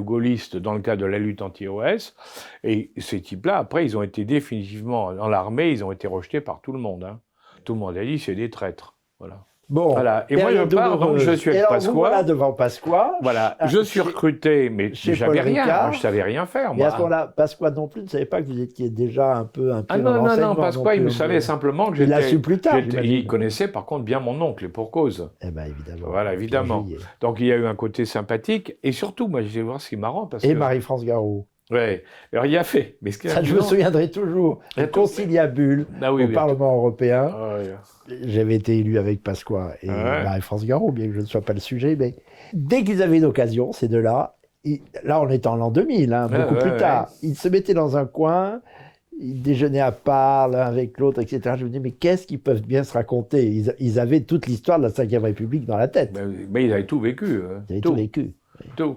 gaullistes dans le cadre de la lutte anti-OS. Et ces types-là, après, ils ont été définitivement dans l'armée, ils ont été rejetés par tout le monde. Hein. Tout le monde a dit c'est des traîtres. Voilà. Bon, voilà. Et moi, je pars, donc je suis avec Pasqua. Voilà devant Pasqua. Voilà, je suis recruté, mais j'avais rien, moi, je savais rien faire. Mais à ce moment-là, Pasqua non plus ne savait pas que vous étiez déjà un peu un pied dans l'enseignement. Non, Pasqua, il me savait simplement que j'étais... Il l'a su plus tard. Il connaissait par contre bien mon oncle, et pour cause. Eh bien, évidemment. Voilà, évidemment. Donc il y a eu un côté sympathique, et surtout, moi, je vais voir ce qui est marrant. Et Marie-France Garot. Oui, alors il y a fait. Mais ça, je me souviendrai toujours. Le conciliabule au Parlement européen. J'avais été élu avec Pasqua et Marie-France Garot, bien que je ne sois pas le sujet. Mais dès qu'ils avaient une occasion, ces deux-là, là on était en l'an 2000, hein, beaucoup plus tard, ils se mettaient dans un coin, ils déjeunaient à part l'un avec l'autre, etc. Je me disais, mais qu'est-ce qu'ils peuvent bien se raconter? Ils avaient toute l'histoire de la Ve République dans la tête. Mais ils avaient tout vécu. Ils avaient tout vécu. Tout.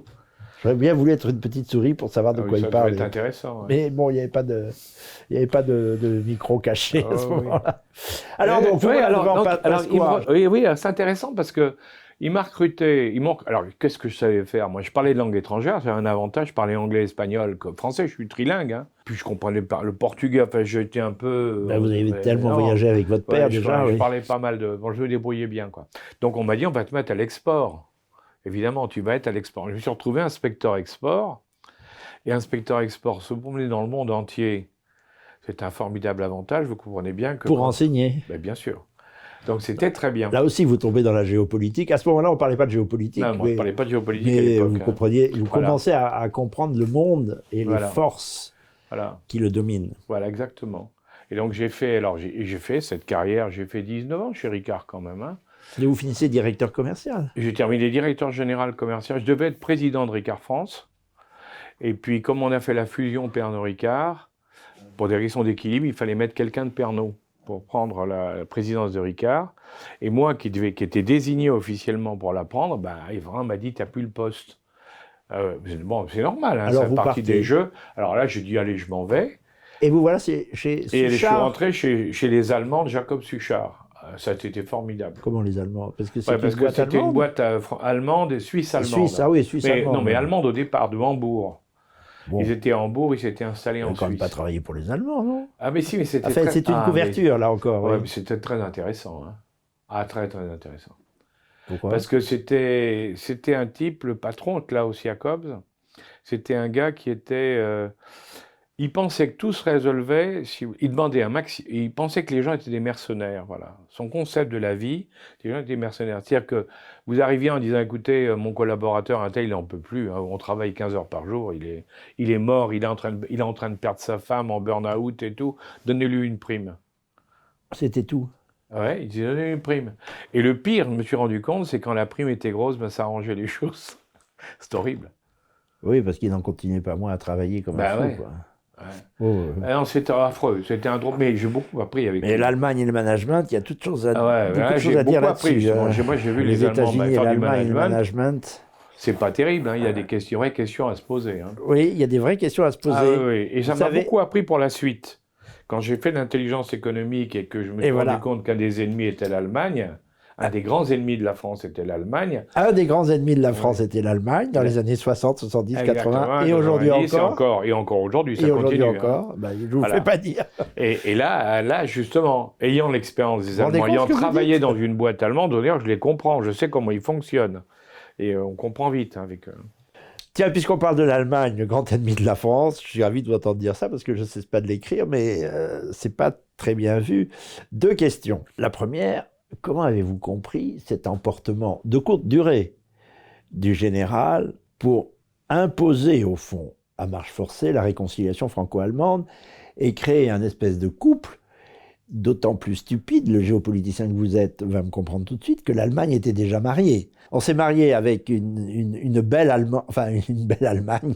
J'aurais bien voulu être une petite souris pour savoir de quoi il parle. Ça pourrait être intéressant. Mais bon, il n'y avait pas de micro caché à ce moment-là. Alors, donc, oui, c'est intéressant parce que il m'a recruté. Alors, qu'est-ce que je savais faire? Moi, je parlais de langue étrangère, j'avais un avantage, je parlais anglais, espagnol, français, je suis trilingue. Hein. Puis je comprenais le portugais, enfin, j'étais un peu... vous avez tellement voyagé avec votre père déjà. Je parlais pas mal de... Bon, je me débrouillais bien, quoi. Donc, on m'a dit, on va te mettre à l'export. Évidemment, tu vas être à l'export. Je me suis retrouvé inspecteur export. Et inspecteur export, se promener dans le monde entier, c'est un formidable avantage. Vous comprenez bien que... Pour renseigner. Ben, bien sûr. Donc c'était très bien. Là aussi, vous tombez dans la géopolitique. À ce moment-là, on ne parlait pas de géopolitique. Non, on ne parlait pas de géopolitique mais à l'époque. Vous compreniez, vous commencez à comprendre le monde et les forces qui le dominent. Voilà, exactement. Et donc j'ai fait cette carrière, j'ai fait 19 ans chez Ricard quand même. Hein. Et vous finissez directeur commercial. J'ai terminé directeur général commercial. Je devais être président de Ricard France. Et puis, comme on a fait la fusion Pernod-Ricard, pour des raisons d'équilibre, il fallait mettre quelqu'un de Pernod pour prendre la présidence de Ricard. Et moi, qui était désigné officiellement pour la prendre, Evrin m'a dit, t'as plus le poste. Bon, c'est normal, hein, c'est partie des jeux. Alors là, j'ai dit, allez, je m'en vais. Et vous voilà chez Suchard. Et je suis rentré chez les Allemands de Jacob Suchard. Ça a été formidable. Comment les Allemands? Parce que c'était une boîte allemande et suisse-allemande. Suisse, ah oui, suisse-allemande. Non, mais allemande au départ, de Hambourg. Bon. Ils étaient à Hambourg, ils s'étaient installés en Suisse. Ils n'ont pas travaillé pour les Allemands, non? Ah, mais si, mais c'était enfin, c'est une couverture, là encore. Ouais, oui. mais c'était très intéressant. Hein. Ah, très, très intéressant. Pourquoi? Parce que c'était un type, le patron, Klaus Jacobs, c'était un gars qui était... il pensait que tout se résolvait, il demandait il pensait que les gens étaient des mercenaires, voilà. Son concept de la vie, les gens étaient des mercenaires. C'est-à-dire que vous arriviez en disant, écoutez, mon collaborateur, un tel, il n'en peut plus, hein, on travaille 15 heures par jour, il est mort, il est en train de perdre sa femme en burn-out et tout, donnez-lui une prime. C'était tout. Ouais, il disait, donnez-lui une prime. Et le pire, je me suis rendu compte, c'est quand la prime était grosse, ça arrangeait les choses. C'est horrible. Oui, parce qu'il n'en continuait pas moins à travailler comme un fou, ouais. quoi. Ouais. Oh, non, c'était affreux, c'était un drôle, mais j'ai beaucoup appris avec. Mais l'Allemagne et le management, il y a toutes choses à, beaucoup de choses à dire là-dessus. Moi, j'ai vu les Allemands États-Unis et l'Allemagne et le management. C'est pas terrible, hein, il y a des vraies questions à se poser. Hein. Oui, il y a des vraies questions à se poser. Ah, oui. Et ça m'a beaucoup appris pour la suite. Quand j'ai fait l'intelligence économique et que je me suis rendu compte qu'un des ennemis était l'Allemagne, un des grands ennemis de la France était l'Allemagne. Un des grands ennemis de la France était l'Allemagne dans les années 60, 70, 80 et aujourd'hui encore. Et encore aujourd'hui, ça continue. Et aujourd'hui encore, je ne vous fais pas dire. Et là, justement, ayant l'expérience des Allemands, ayant travaillé dans une boîte allemande, je les comprends, je sais comment ils fonctionnent. Et on comprend vite avec eux. Tiens, puisqu'on parle de l'Allemagne, le grand ennemi de la France, je suis ravi de vous entendre dire ça parce que je ne sais pas de l'écrire, mais c'est pas très bien vu. 2 questions. La première, comment avez-vous compris cet emportement de courte durée du général pour imposer, au fond, à marche forcée, la réconciliation franco-allemande et créer un espèce de couple d'autant plus stupide, le géopoliticien que vous êtes va me comprendre tout de suite, que l'Allemagne était déjà mariée. On s'est marié avec une belle Allemagne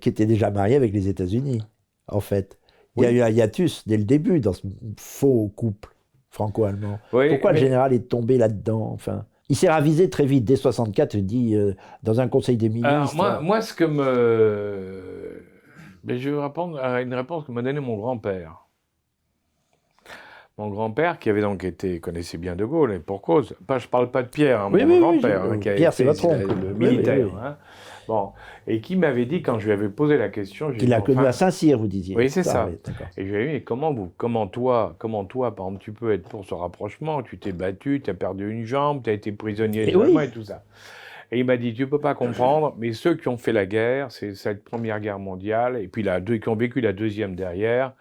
qui était déjà mariée avec les États-Unis, en fait. Oui. Il y a eu un hiatus dès le début dans ce faux couple franco-allemand. Oui, pourquoi le général est tombé là-dedans, enfin? Il s'est ravisé très vite, dès 64, il dit, dans un conseil des ministres... Alors moi, ce que je vais répondre à une réponse que m'a donnée mon grand-père. Mon grand-père, qui avait donc connaissait bien De Gaulle, et pour cause. Je ne parle pas de Pierre, mon grand-père. Pierre, c'est votre oncle. Le militaire. Oui. Hein. Bon. Et qui m'avait dit, quand je lui avais posé la question... Qu'il a connu à Saint-Cyr, vous disiez. Oui, c'est ça. Oui, et je lui ai dit, comment toi, par exemple, tu peux être pour ce rapprochement? Tu t'es battu, tu as perdu une jambe, tu as été prisonnier des Allemands et tout ça. Et il m'a dit, tu ne peux pas comprendre, mais ceux qui ont fait la guerre, c'est cette Première Guerre mondiale, et puis qui ont vécu la Deuxième derrière...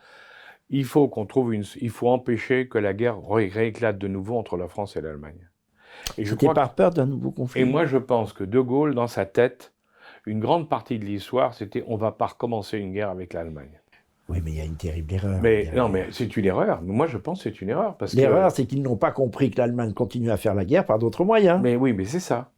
Il faut empêcher que la guerre rééclate de nouveau entre la France et l'Allemagne. C'était par peur d'un nouveau conflit. Et moi, je pense que De Gaulle, dans sa tête, une grande partie de l'histoire, c'était on ne va pas recommencer une guerre avec l'Allemagne. Oui, mais il y a une terrible erreur. Mais c'est une erreur. Moi, je pense que c'est une erreur. L'erreur, c'est qu'ils n'ont pas compris que l'Allemagne continue à faire la guerre par d'autres moyens. Mais oui, mais c'est ça.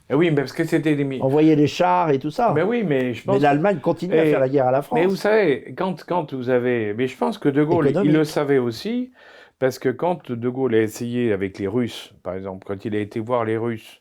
Et oui, mais parce que c'était des... Envoyer les chars et tout ça. Mais oui, mais je pense... Mais l'Allemagne continue à faire la guerre à la France. Mais vous savez, quand vous avez... Mais je pense que De Gaulle, il le savait aussi, parce que quand De Gaulle a essayé avec les Russes, par exemple, quand il a été voir les Russes,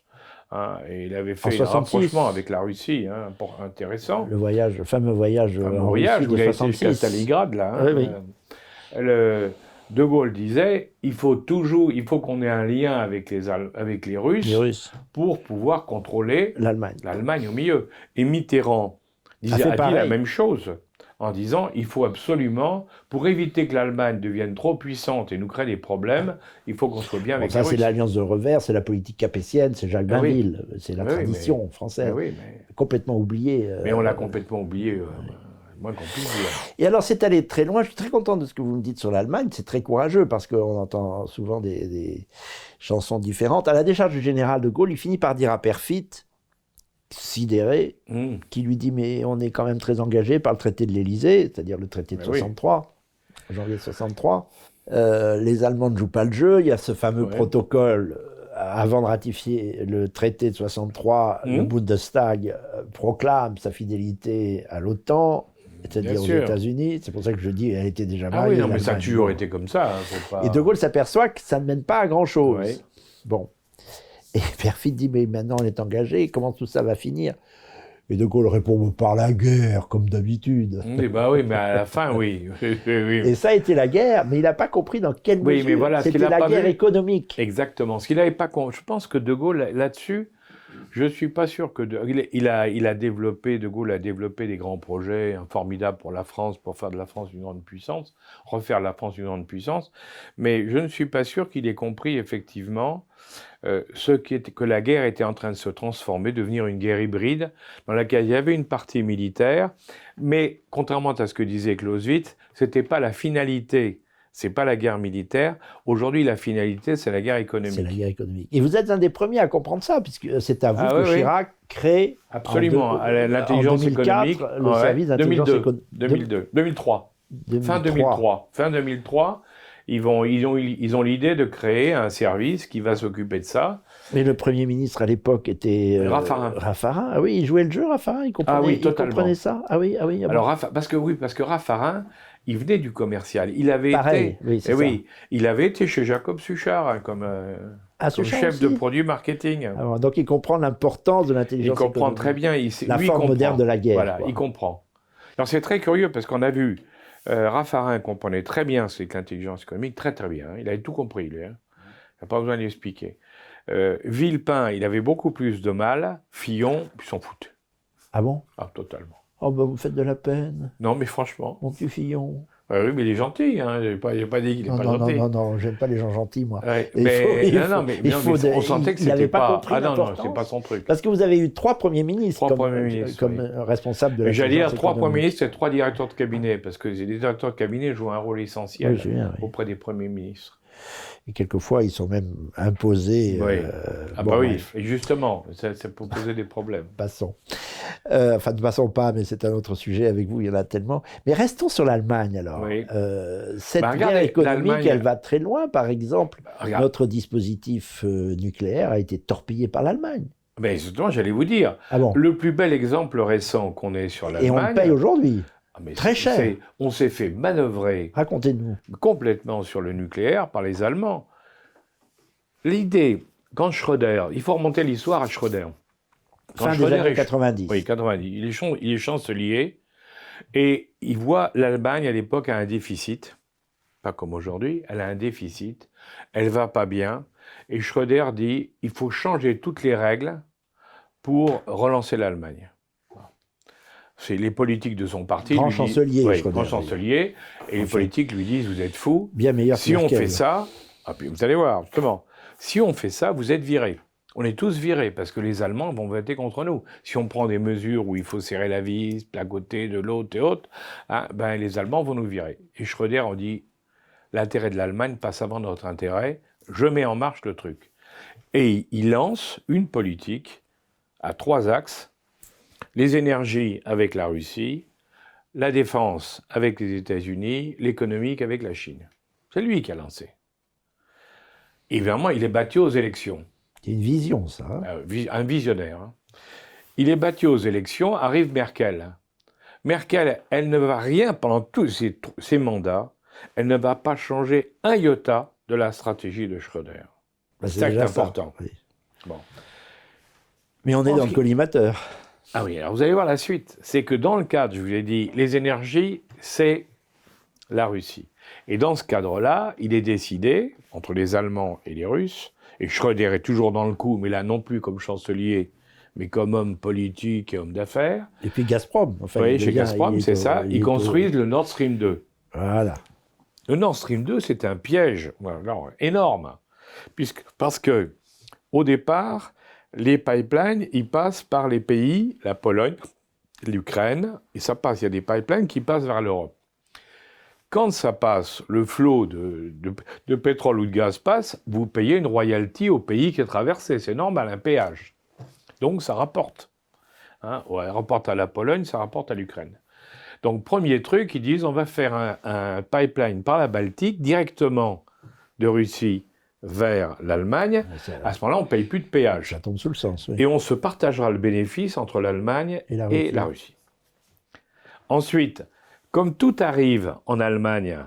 hein, et il avait fait un rapprochement avec la Russie, hein, intéressant. Le fameux voyage en Russie de 66. Où il a été jusqu'à Stalingrad, là. Hein, oui. De Gaulle disait, il faut qu'on ait un lien avec les Russes pour pouvoir contrôler l'Allemagne au milieu. Et Mitterrand a dit la même chose, en disant, il faut absolument, pour éviter que l'Allemagne devienne trop puissante et nous crée des problèmes, il faut qu'on soit bien avec les Russes. Ça, c'est l'alliance de revers, c'est la politique capétienne, c'est Jacques Bainville, c'est la tradition française, complètement oubliée. Mais on l'a complètement oubliée. Moins compliqué. Et alors, c'est allé très loin. Je suis très content de ce que vous me dites sur l'Allemagne. C'est très courageux parce qu'on entend souvent des chansons différentes. À la décharge du général de Gaulle, il finit par dire à Perfit, sidéré, qui lui dit « Mais on est quand même très engagé par le traité de l'Élysée, c'est-à-dire le traité de 63. en janvier 63. Les Allemands ne jouent pas le jeu. Il y a ce fameux protocole. Avant de ratifier le traité de 63, le Bundestag proclame sa fidélité à l'OTAN, c'est-à-dire aux États-Unis. C'est pour ça que je dis qu'elle était déjà mariée. Ah oui, non, mais ça a toujours été comme ça. Pas... Et De Gaulle s'aperçoit que ça ne mène pas à grand-chose. Oui. Bon. Et Perfit dit, mais maintenant on est engagé, comment tout ça va finir? Et De Gaulle répond, par la guerre, comme d'habitude. Oui, mais à la fin, oui. Et ça a été la guerre, mais il n'a pas compris dans quelle mesure. Mais voilà, c'était la guerre économique. Exactement. Ce qu'il n'avait pas compris. Je pense que De Gaulle, là-dessus, je ne suis pas sûr que... De Gaulle a développé des grands projets formidables pour la France, pour faire de la France une grande puissance, refaire de la France une grande puissance, mais je ne suis pas sûr qu'il ait compris, effectivement, que la guerre était en train de se transformer, devenir une guerre hybride, dans laquelle il y avait une partie militaire, mais contrairement à ce que disait Clausewitz, ce n'était pas la finalité, c'est pas la guerre militaire. Aujourd'hui, la finalité, c'est la guerre économique. C'est la guerre économique. Et vous êtes un des premiers à comprendre ça, puisque c'est à vous que Chirac crée absolument l'intelligence économique, le service d'intelligence économique. 2003. Fin 2003. Ils ont l'idée de créer un service qui va s'occuper de ça. Mais le Premier ministre à l'époque était Raffarin. Raffarin. Ah oui, il jouait le jeu, Raffarin. Il comprenait ça. Ah oui. Alors, parce que Raffarin, il venait du commercial. Il avait il avait été chez Jacob Suchard comme chef de produit marketing. Alors, donc il comprend l'importance de l'intelligence économique. Il comprend très bien. La forme moderne de la guerre. Voilà, il comprend. Alors c'est très curieux parce qu'on a vu Raffarin comprenait très bien ce qu'est l'intelligence économique, très très bien. Il avait tout compris, lui. Il n'a pas besoin d'expliquer. Villepin, il avait beaucoup plus de mal. Fillon, ils s'en foutent. Ah bon? Ah, totalement. Oh, bah vous faites de la peine. Non, mais franchement. Mon petit Fillon. Oui, mais il est gentil. Hein. Il n'a pas dit qu'il n'est pas gentil. Non, j'aime pas les gens gentils, moi. Ouais, on sentait que c'était pas... Ah non, c'est pas son truc. Parce que vous avez eu 3 premiers ministres comme responsables de la J'allais dire 3 premiers ministres et 3 directeurs de cabinet, parce que les directeurs de cabinet jouent un rôle essentiel auprès des premiers ministres. Et quelquefois, ils sont même imposés. Oui. Et justement, ça peut poser des problèmes. Passons. Enfin, ne passons pas, mais c'est un autre sujet. Avec vous, il y en a tellement. Mais restons sur l'Allemagne, alors. Oui. Cette guerre économique, elle va très loin. Par exemple, notre dispositif nucléaire a été torpillé par l'Allemagne. Mais justement, j'allais vous dire. Ah bon? Le plus bel exemple récent qu'on ait sur l'Allemagne... Et on le paye aujourd'hui. Très cher. On s'est fait manœuvrer complètement sur le nucléaire par les Allemands. L'idée, quand Schröder, il faut remonter l'histoire à Schröder. Fin des années 90. Oui, 90. Il est chancelier et il voit l'Allemagne à l'époque a un déficit, pas comme aujourd'hui, elle a un déficit, elle va pas bien et Schröder dit il faut changer toutes les règles pour relancer l'Allemagne. C'est les politiques de son parti. Grand chancelier. Grand chancelier. Et les politiques lui disent, vous êtes fous. Bien meilleur si on fait ça, puis vous allez voir, justement, si on fait ça, vous êtes virés. On est tous virés, parce que les Allemands vont voter contre nous. Si on prend des mesures où il faut serrer la vis, d'un côté, de l'autre et autres, les Allemands vont nous virer. Et Schröder, on dit, l'intérêt de l'Allemagne passe avant notre intérêt, je mets en marche le truc. Et il lance une politique à 3 axes. Les énergies avec la Russie, la défense avec les États-Unis, l'économique avec la Chine. C'est lui qui a lancé. Et vraiment, il est battu aux élections. C'est une vision, ça. Un visionnaire. Hein. Il est battu aux élections, arrive Merkel. Merkel, elle ne va rien, pendant tous ses mandats, elle ne va pas changer un iota de la stratégie de Schröder. C'est important. Oui. Bon. Mais on est dans le collimateur. Ah oui, alors vous allez voir la suite. C'est que dans le cadre, je vous l'ai dit, les énergies, c'est la Russie. Et dans ce cadre-là, il est décidé, entre les Allemands et les Russes, et Schröder est toujours dans le coup, mais là non plus comme chancelier, mais comme homme politique et homme d'affaires. Et puis Gazprom. Enfin, oui, chez Gazprom, c'est ça. Ils construisent le Nord Stream 2. Voilà. Le Nord Stream 2, c'est un piège énorme. Parce que, au départ, les pipelines, ils passent par les pays, la Pologne, l'Ukraine, et ça passe, il y a des pipelines qui passent vers l'Europe. Quand ça passe, le flot de pétrole ou de gaz passe, vous payez une royalty au pays qui est traversé. C'est normal, un péage. Donc ça rapporte. Ça rapporte à la Pologne, ça rapporte à l'Ukraine. Donc, premier truc, ils disent on va faire un pipeline par la Baltique directement de Russie vers l'Allemagne. À ce moment-là, on ne paye plus de péage. Ça tombe sous le sens, oui. Et on se partagera le bénéfice entre l'Allemagne et la Russie. Ensuite, comme tout arrive en Allemagne,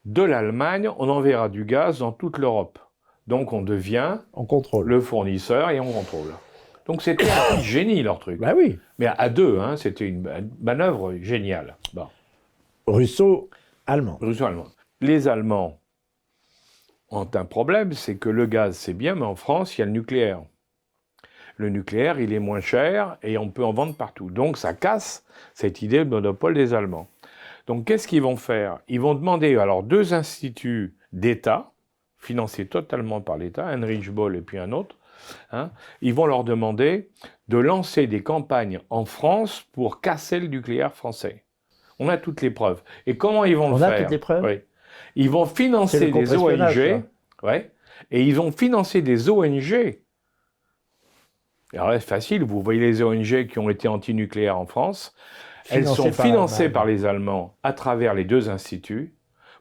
de l'Allemagne, on enverra du gaz dans toute l'Europe. Donc on devient le fournisseur et on contrôle. Donc c'était un petit génie leur truc. Bah oui. Mais à deux, hein, c'était une manœuvre géniale. Bon. Russo-allemand. Les Allemands ont un problème, c'est que le gaz c'est bien, mais en France il y a le nucléaire. Le nucléaire il est moins cher et on peut en vendre partout. Donc ça casse cette idée de monopole des Allemands. Donc qu'est-ce qu'ils vont faire? Ils vont demander alors 2 instituts d'État, financés totalement par l'État, Heinrich Böll et puis un autre, hein, ils vont leur demander de lancer des campagnes en France pour casser le nucléaire français. On a toutes les preuves. Et comment ils vont le faire? On a toutes les preuves? Oui. Ils vont financer des ONG, ouais, et ils vont financer des ONG. Alors là, c'est facile, vous voyez les ONG qui ont été anti-nucléaires en France, elles sont financées par les Allemands à travers les 2 instituts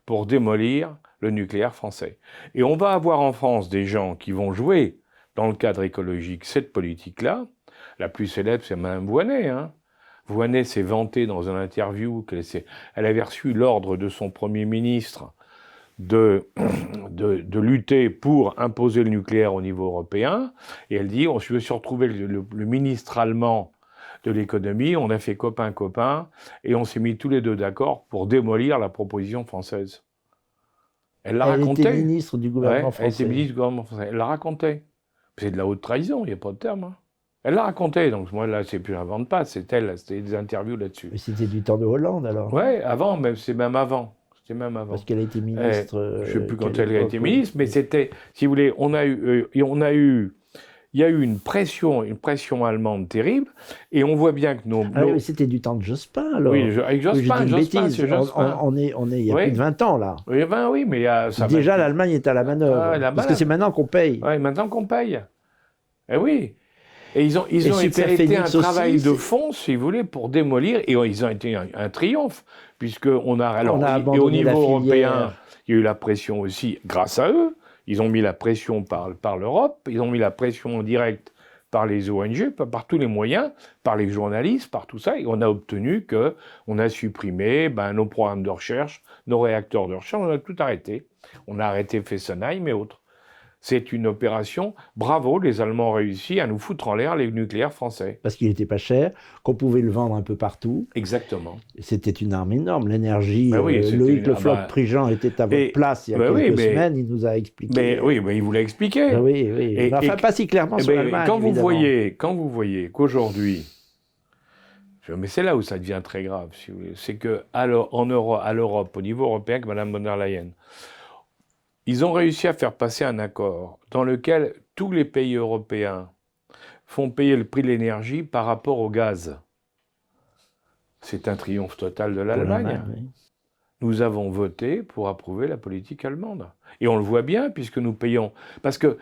pour démolir le nucléaire français. Et on va avoir en France des gens qui vont jouer dans le cadre écologique cette politique-là. La plus célèbre, c'est Mme Voynet. Hein. Voynet s'est vantée dans une interview qu'elle avait reçu l'ordre de son Premier ministre de lutter pour imposer le nucléaire au niveau européen. Et elle dit, je me suis retrouvé le ministre allemand de l'économie, on a fait copain-copain, et on s'est mis tous les deux d'accord pour démolir la proposition française. Elle l'a raconté. Elle était ministre du gouvernement français. Elle était ministre du gouvernement français. Elle l'a raconté. C'est de la haute trahison, il n'y a pas de terme. Hein. Elle l'a raconté, donc moi là, c'est plus j'invente pas, c'était des interviews là-dessus. Mais c'était du temps de Hollande alors. Ouais, avant, c'est même avant. Parce qu'elle a été ministre. Je ne sais plus quand elle a été ministre, mais c'était, si vous voulez, il y a eu une pression allemande terrible, et on voit bien que oui, c'était du temps de Jospin, alors. Oui, avec Jospin, il y a plus de 20 ans, là. Oui, mais déjà, l'Allemagne est à la manœuvre. Parce que c'est maintenant qu'on paye. Oui, maintenant qu'on paye. Eh oui. Et ils ont été un travail de fond, si vous voulez, pour démolir, et ils ont été un triomphe, puisqu'on a... et au niveau européen, il y a eu la pression aussi, grâce à eux. Ils ont mis la pression par l'Europe, ils ont mis la pression en direct par les ONG, par tous les moyens, par les journalistes, par tout ça, et on a obtenu qu'on a supprimé nos programmes de recherche, nos réacteurs de recherche, on a tout arrêté. On a arrêté Fessenheim et autres. C'est une opération, bravo, les Allemands ont réussi à nous foutre en l'air les nucléaires français. Parce qu'il n'était pas cher, qu'on pouvait le vendre un peu partout. Exactement. C'était une arme énorme, l'énergie. Loïc Le Floch-Prigent était à votre place il y a quelques semaines, il nous a expliqué. Mais il vous l'a expliqué. Oui. Enfin, pas si clairement sur l'Allemagne, quand vous voyez qu'aujourd'hui, mais c'est là où ça devient très grave, si vous voulez, c'est qu'à l'Europe, au niveau européen, que Mme von der Leyen, ils ont réussi à faire passer un accord dans lequel tous les pays européens font payer le prix de l'énergie par rapport au gaz. C'est un triomphe total de l'Allemagne. Oui. Nous avons voté pour approuver la politique allemande. Et on le voit bien puisque nous payons... Parce que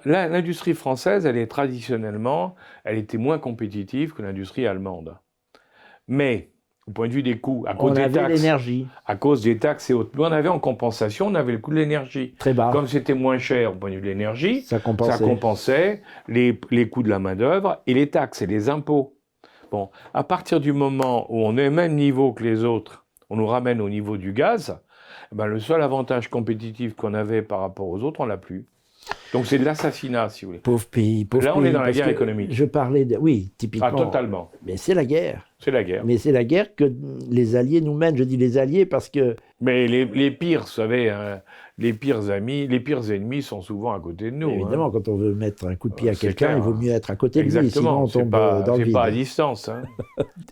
l'industrie française, elle était moins compétitive que l'industrie allemande. Mais... au point de vue des coûts, à cause des taxes et autres. Nous, on avait en compensation, on avait le coût de l'énergie. Très bas. Comme c'était moins cher au point de vue de l'énergie, ça compensait les coûts de la main-d'œuvre et les taxes et les impôts. Bon, à partir du moment où on est au même niveau que les autres, on nous ramène au niveau du gaz, le seul avantage compétitif qu'on avait par rapport aux autres, on l'a plus. Donc c'est de l'assassinat, si vous voulez. Pauvre pays. Là, on est dans la guerre économique. Je parlais de... Oui, typiquement. Ah, totalement. Mais c'est la guerre. C'est la guerre. Mais c'est la guerre que les Alliés nous mènent. Je dis les Alliés parce que... Mais les pires, vous savez, les pires ennemis sont souvent à côté de nous. Évidemment, quand on veut mettre un coup de pied à quelqu'un, il vaut mieux être à côté de lui, sinon on tombe dans le vide. C'est pas à distance. Hein.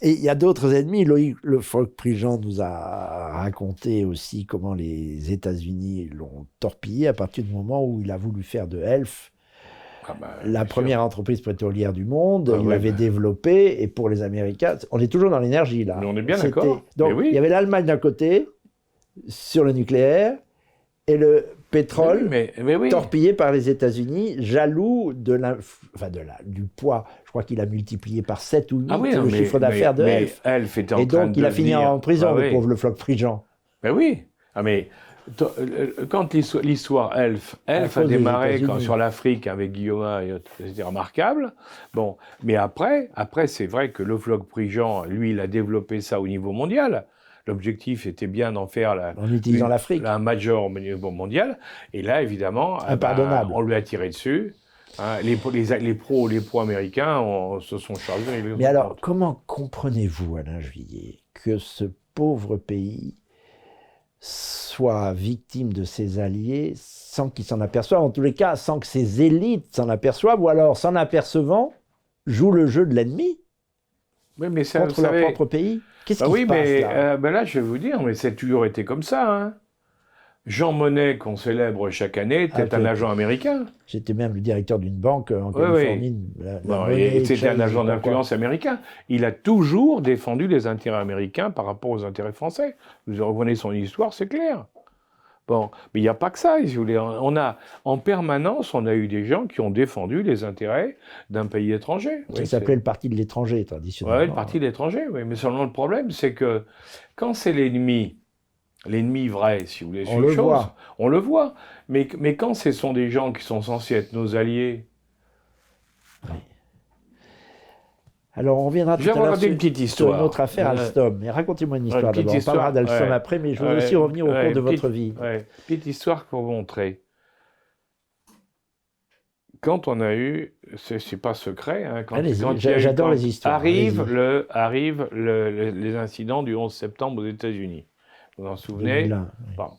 Et il y a d'autres ennemis. Loïc Le Floch-Prigent nous a raconté aussi comment les États-Unis l'ont torpillé à partir du moment où il a voulu faire de Elf la première entreprise pétrolière du monde. Il l'avait développée, et pour les Américains, on est toujours dans l'énergie là. Mais on est bien d'accord. Donc il y avait l'Allemagne d'un côté sur le nucléaire, et le pétrole oui. torpillé par les États-Unis, jaloux du poids. Je crois qu'il a multiplié par 7 ou 8 le chiffre d'affaires de Elf. Elf était en et train donc, de il a fini en prison, le oui. pauvre, le floc Prigent. Ben oui. Ah, mais quand l'histoire Elf a démarré sur l'Afrique avec Guillaume, c'était remarquable. Bon, mais après c'est vrai que le floc Prigent, lui, il a développé ça au niveau mondial. L'objectif était bien d'en faire en utilisant l'Afrique, un major au niveau mondial. Et là, évidemment, on lui a tiré dessus. Hein, les pro-américains se sont chargés. Mais alors, comment comprenez-vous, Alain Juillet, que ce pauvre pays soit victime de ses alliés sans qu'ils s'en aperçoivent, en tous les cas, sans que ses élites s'en aperçoivent, ou alors, s'en apercevant, jouent le jeu de l'ennemi contre leur propre pays? Qu'est-ce qui se passe là? Là, je vais vous dire, mais c'est toujours été comme ça. Hein. Jean Monnet, qu'on célèbre chaque année, était un agent américain. J'étais même le directeur d'une banque en Californie. C'était un agent d'influence américain. Il a toujours défendu les intérêts américains par rapport aux intérêts français. Vous revenez son histoire, c'est clair. Bon, mais il n'y a pas que ça, si vous voulez. En permanence, on a eu des gens qui ont défendu les intérêts d'un pays étranger. Ça s'appelait le parti de l'étranger, traditionnellement. Oui, le parti de l'étranger, oui. Mais seulement le problème, c'est que quand c'est l'ennemi vrai, si vous voulez, on le voit. Mais quand ce sont des gens qui sont censés être nos alliés... Oui. Alors, on reviendra tout à l'heure sur une autre affaire, Alstom. Mais racontez-moi une histoire d'abord. On parlera d'Alstom après, mais je veux aussi revenir au cours de votre vie. Petite histoire pour vous montrer. Quand on a eu, c'est pas secret, hein, j'adore les histoires. Arrivent les incidents du 11 septembre aux États-Unis. Vous vous en souvenez? Bon.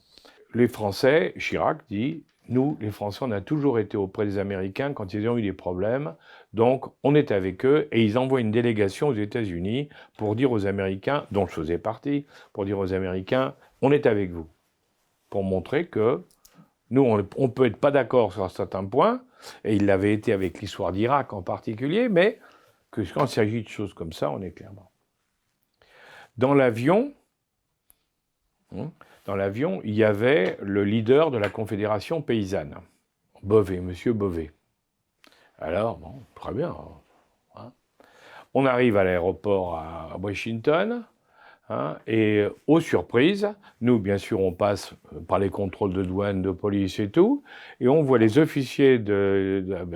Les Français, Chirac dit, nous, les Français, on a toujours été auprès des Américains quand ils ont eu des problèmes. Donc, on est avec eux et ils envoient une délégation aux États-Unis pour dire aux Américains, dont je faisais partie, pour dire aux Américains, on est avec vous. Pour montrer que nous, on ne peut être pas d'accord sur un certain point, et il l'avait été avec l'histoire d'Irak en particulier, mais que quand il s'agit de choses comme ça, on est clairement. Dans l'avion, il y avait le leader de la Confédération paysanne, Beauvais, monsieur Beauvais. Alors, bon, très bien. Hein. On arrive à l'aéroport à Washington, et aux surprises, nous, bien sûr, on passe par les contrôles de douane, de police et tout, et on voit les officiers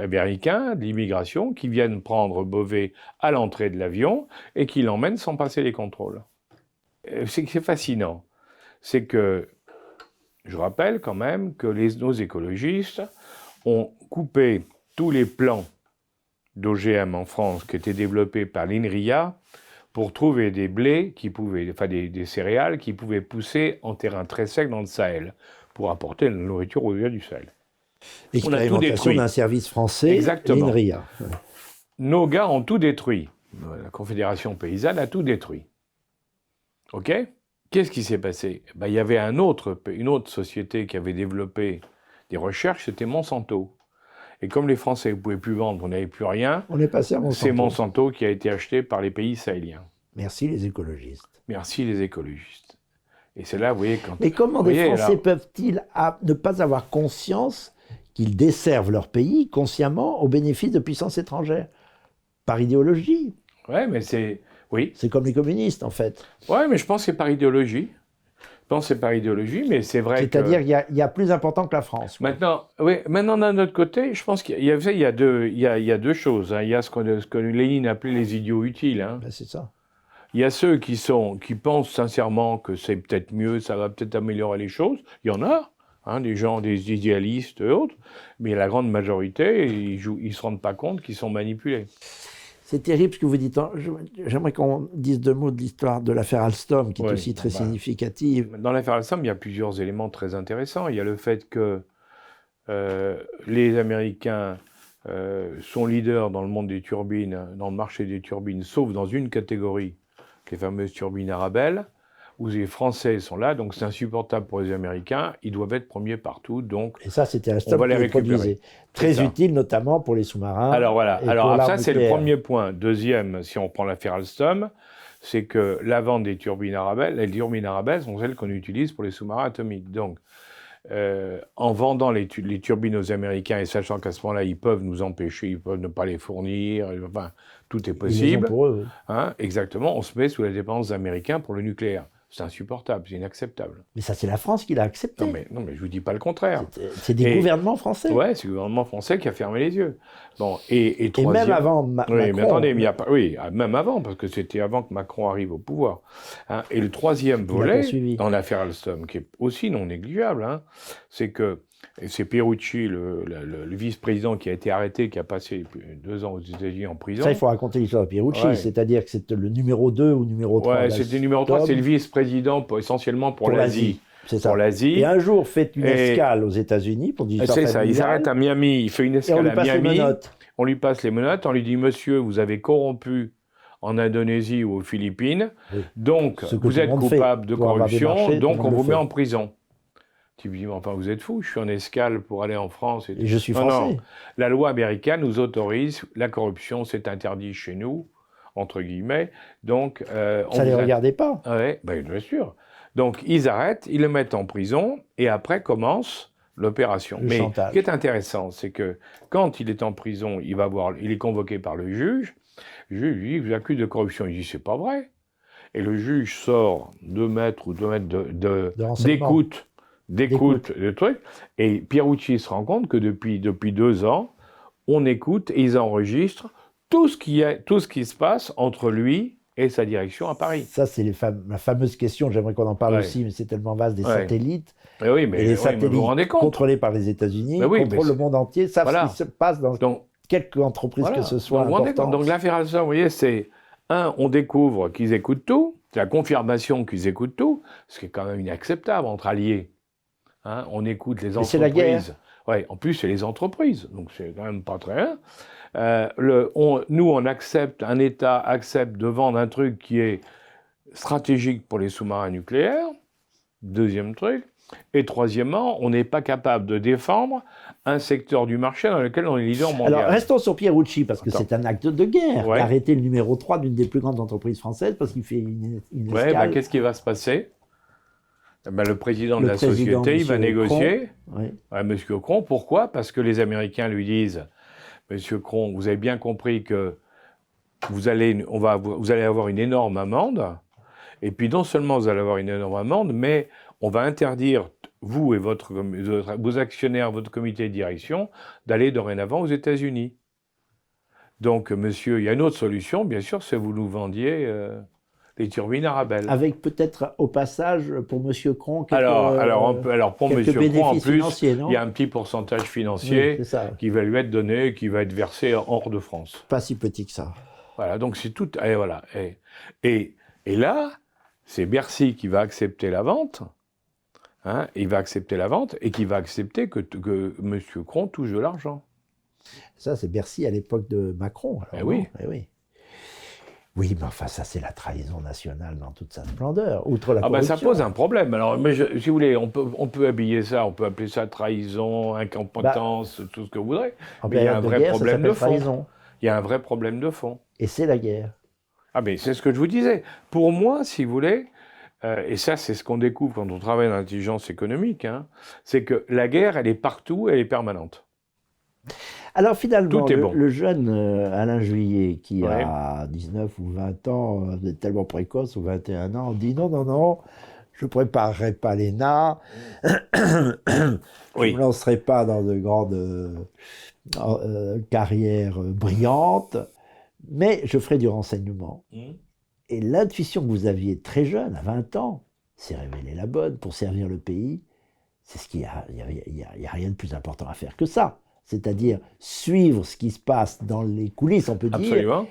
américains de l'immigration qui viennent prendre Beauvais à l'entrée de l'avion et qui l'emmènent sans passer les contrôles. C'est fascinant. C'est que, je rappelle quand même que nos écologistes ont coupé tous les plans d'OGM en France qui étaient développés par l'INRIA pour trouver des blés des céréales qui pouvaient pousser en terrain très sec dans le Sahel, pour apporter la nourriture aux gens du Sahel. Expérimentation d'un service français, l'INRIA. Nos gars ont tout détruit. La Confédération paysanne a tout détruit. OK ? Qu'est-ce qui s'est passé? Il y avait une autre société qui avait développé des recherches, c'était Monsanto. Et comme les Français ne pouvaient plus vendre, on n'avait plus rien, on est passé à Monsanto. C'est Monsanto qui a été acheté par les pays sahéliens. Merci les écologistes. Merci les écologistes. Et c'est là, vous voyez, quand... Mais comment des Français peuvent-ils ne pas avoir conscience qu'ils desservent leur pays consciemment au bénéfice de puissances étrangères? Par idéologie. Ouais, mais c'est... Oui. C'est comme les communistes, en fait. Ouais, mais je pense que c'est par idéologie. Mais c'est vrai que... C'est-à-dire qu'il y a plus important que la France. Maintenant, d'un autre côté, je pense qu'il y a deux choses. Hein. Il y a ce que Lénine appelait les idiots utiles. Hein. Ben, c'est ça. Il y a ceux qui pensent sincèrement que c'est peut-être mieux, ça va peut-être améliorer les choses. Il y en a, des gens, des idéalistes et autres. Mais la grande majorité, ils ne se rendent pas compte qu'ils sont manipulés. C'est terrible ce que vous dites. J'aimerais qu'on dise deux mots de l'histoire de l'affaire Alstom, qui est aussi très significative. Dans l'affaire Alstom, il y a plusieurs éléments très intéressants. Il y a le fait que les Américains sont leaders dans le monde des turbines, dans le marché des turbines, sauf dans une catégorie, les fameuses turbines Arabelle, où les Français sont là, donc c'est insupportable pour les Américains, ils doivent être premiers partout, donc et ça, c'était Alstom qui les produisait. Très utile, notamment pour les sous-marins. Alors voilà, ça c'est le premier point. Deuxième, si on prend l'affaire Alstom, c'est que la vente des turbines Arabelle, les turbines Arabelle sont celles qu'on utilise pour les sous-marins atomiques. Donc, en vendant les turbines aux Américains et sachant qu'à ce moment-là, ils peuvent nous empêcher, ils peuvent ne pas les fournir, enfin, tout est possible. Ils les ont pour eux, oui. Hein, exactement, on se met sous la dépendance des Américains pour le nucléaire. C'est insupportable, c'est inacceptable. Mais ça, c'est la France qui l'a accepté. Non, mais je vous dis pas le contraire. C'est des gouvernements français. Ouais, c'est le gouvernement français qui a fermé les yeux. Bon, et même avant Macron. Oui, mais attendez, même avant, parce que c'était avant que Macron arrive au pouvoir. Hein, et le troisième volet, dans l'affaire Alstom, qui est aussi non négligeable, hein, c'est que c'est Pierucci, le vice-président, qui a été arrêté, qui a passé 2 ans aux États-Unis en prison. Ça, il faut raconter l'histoire de Pierucci, c'est-à-dire que c'est le numéro 2 ou numéro 3. Ouais, c'était le numéro 3, c'est le vice-président essentiellement pour l'Asie. C'est ça. Pour l'Asie. Et un jour, fait une escale aux États-Unis pour dire. C'est ça, il s'arrête à Miami, il fait une escale à Miami. On lui passe les menottes, on lui dit, monsieur, vous avez corrompu en Indonésie ou aux Philippines, donc vous êtes coupable de corruption, donc on vous met en prison. Tu me dis, enfin, vous êtes fou, je suis en escale pour aller en France. Et je suis français. Non. La loi américaine nous autorise, la corruption, c'est interdit chez nous, entre guillemets. Donc, ça ne les regardait pas. Oui, ben, bien sûr. Donc, ils arrêtent, ils le mettent en prison, et après commence l'opération. Mais ce qui est intéressant, c'est que quand il est en prison, il est convoqué par le juge. Le juge lui dit, vous accuse de corruption. Il dit, c'est pas vrai. Et le juge sort 2 mètres ou 2 mètres d'écoute de trucs. Et Pierucci se rend compte que depuis 2 ans, on écoute et ils enregistrent tout ce qui se passe entre lui et sa direction à Paris. Ça, c'est la fameuse question, j'aimerais qu'on en parle aussi, mais c'est tellement vaste, des satellites. Et oui, mais, et les satellites vous vous rendez compte contrôlés par les États-Unis, contrôlent le monde entier, savent ce qui se passe dans quelque entreprise que ce soit. Donc l'affaire Alstom, vous voyez, c'est, on découvre qu'ils écoutent tout, c'est la confirmation qu'ils écoutent tout, ce qui est quand même inacceptable entre alliés. Hein, on écoute les entreprises. C'est la guerre. Ouais, en plus, c'est les entreprises, donc c'est quand même pas très bien. On accepte, un État accepte de vendre un truc qui est stratégique pour les sous-marins nucléaires, deuxième truc, et troisièmement, on n'est pas capable de défendre un secteur du marché dans lequel on est leader mondial. Alors, restons sur Pierucci, parce que c'est un acte de guerre, d'arrêter le numéro 3 d'une des plus grandes entreprises françaises, parce qu'il fait une escale. Qu'est-ce qui va se passer ? Le président de la société, il va négocier. Monsieur Cron, pourquoi ? Parce que les Américains lui disent, Monsieur Cron, vous avez bien compris que vous allez avoir une énorme amende. Et puis non seulement vous allez avoir une énorme amende, mais on va interdire, vous et vos actionnaires, votre comité de direction, d'aller dorénavant aux États-Unis. Donc, monsieur, il y a une autre solution, bien sûr, c'est que vous nous vendiez les turbines Arabelle. Avec peut-être au passage pour M. Cron alors pour M. Cron, en plus, il y a un petit pourcentage financier qui va lui être donné, qui va être versé hors de France. Pas si petit que ça. Voilà, donc c'est tout. Et voilà. Et là, c'est Bercy qui va accepter la vente. Hein, il va accepter la vente et qui va accepter que M. Cron touche de l'argent. Ça, c'est Bercy à l'époque de Macron. Alors, oui. Oui, mais enfin, ça, c'est la trahison nationale dans toute sa splendeur, outre la corruption. Ça pose un problème. Alors, si vous voulez, on peut habiller ça, on peut appeler ça trahison, incompétence, tout ce que vous voudrez. Mais il y a un vrai problème de fond. Il y a un vrai problème de fond. Et c'est la guerre. Ah, mais c'est ce que je vous disais. Pour moi, si vous voulez, et ça, c'est ce qu'on découvre quand on travaille dans l'intelligence économique, hein, c'est que la guerre, elle est partout, elle est permanente. Alors finalement, le jeune Alain Juillet, qui a 19 ou 20 ans, tellement précoce, ou 21 ans, dit non, je ne préparerai pas l'ENA, je ne me lancerai pas dans de grandes carrières brillantes, mais je ferai du renseignement. Et l'intuition que vous aviez très jeune, à 20 ans, s'est révélée la bonne pour servir le pays. C'est ce qu'il y a, il y a rien de plus important à faire que ça. C'est-à-dire suivre ce qui se passe dans les coulisses, on peut dire,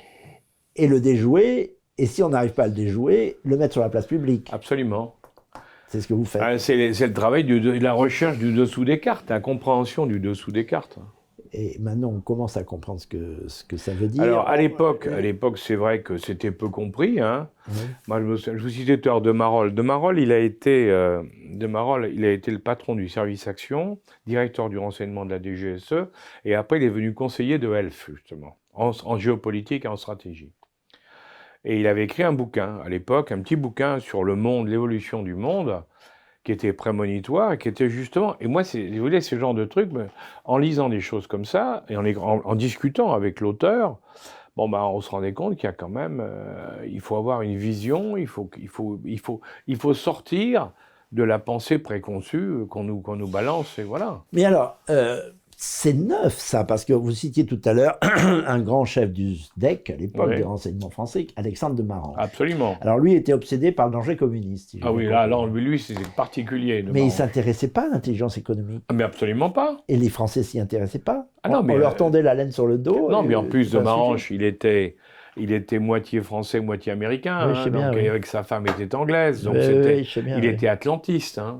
et le déjouer, et si on n'arrive pas à le déjouer, le mettre sur la place publique. Absolument. C'est ce que vous faites. C'est le travail de la recherche du dessous des cartes, la compréhension du dessous des cartes. Et maintenant, on commence à comprendre ce que ça veut dire. Alors, à l'époque, c'est vrai que c'était peu compris. Hein. Moi, je vous citais tout à l'heure de Marolles. De Marolles, il a été le patron du service action, directeur du renseignement de la DGSE, et après, il est devenu conseiller de Elf, justement, en géopolitique et en stratégie. Et il avait écrit un bouquin, à l'époque, un petit bouquin sur le monde, l'évolution du monde, qui était prémonitoire, qui était justement... Et moi, je voulais ce genre de truc, en lisant des choses comme ça, et en discutant avec l'auteur, bon, ben, on se rendait compte qu'il y a quand même... il faut avoir une vision, il faut sortir de la pensée préconçue qu'on nous balance, et voilà. Mais alors, c'est neuf ça, parce que vous citiez tout à l'heure un grand chef du SDEC, à l'époque, Oui. des renseignements français, Alexandre de Maran. Absolument. Alors lui était obsédé par le danger communiste. Si j'ai Ah oui, bien là, compris. alors, lui, c'est particulier. Mais il ne s'intéressait pas à l'intelligence économique. Mais absolument pas. Et les Français s'y intéressaient pas. Ah non, mais, on leur tendait la laine sur le dos. Non, et mais en plus de ça Marange, suffit. il était moitié français, moitié américain. Oui, je sais bien, donc, oui. avec sa femme était anglaise. Donc Oui, c'était, oui, je sais bien, il oui. était atlantiste. Hein,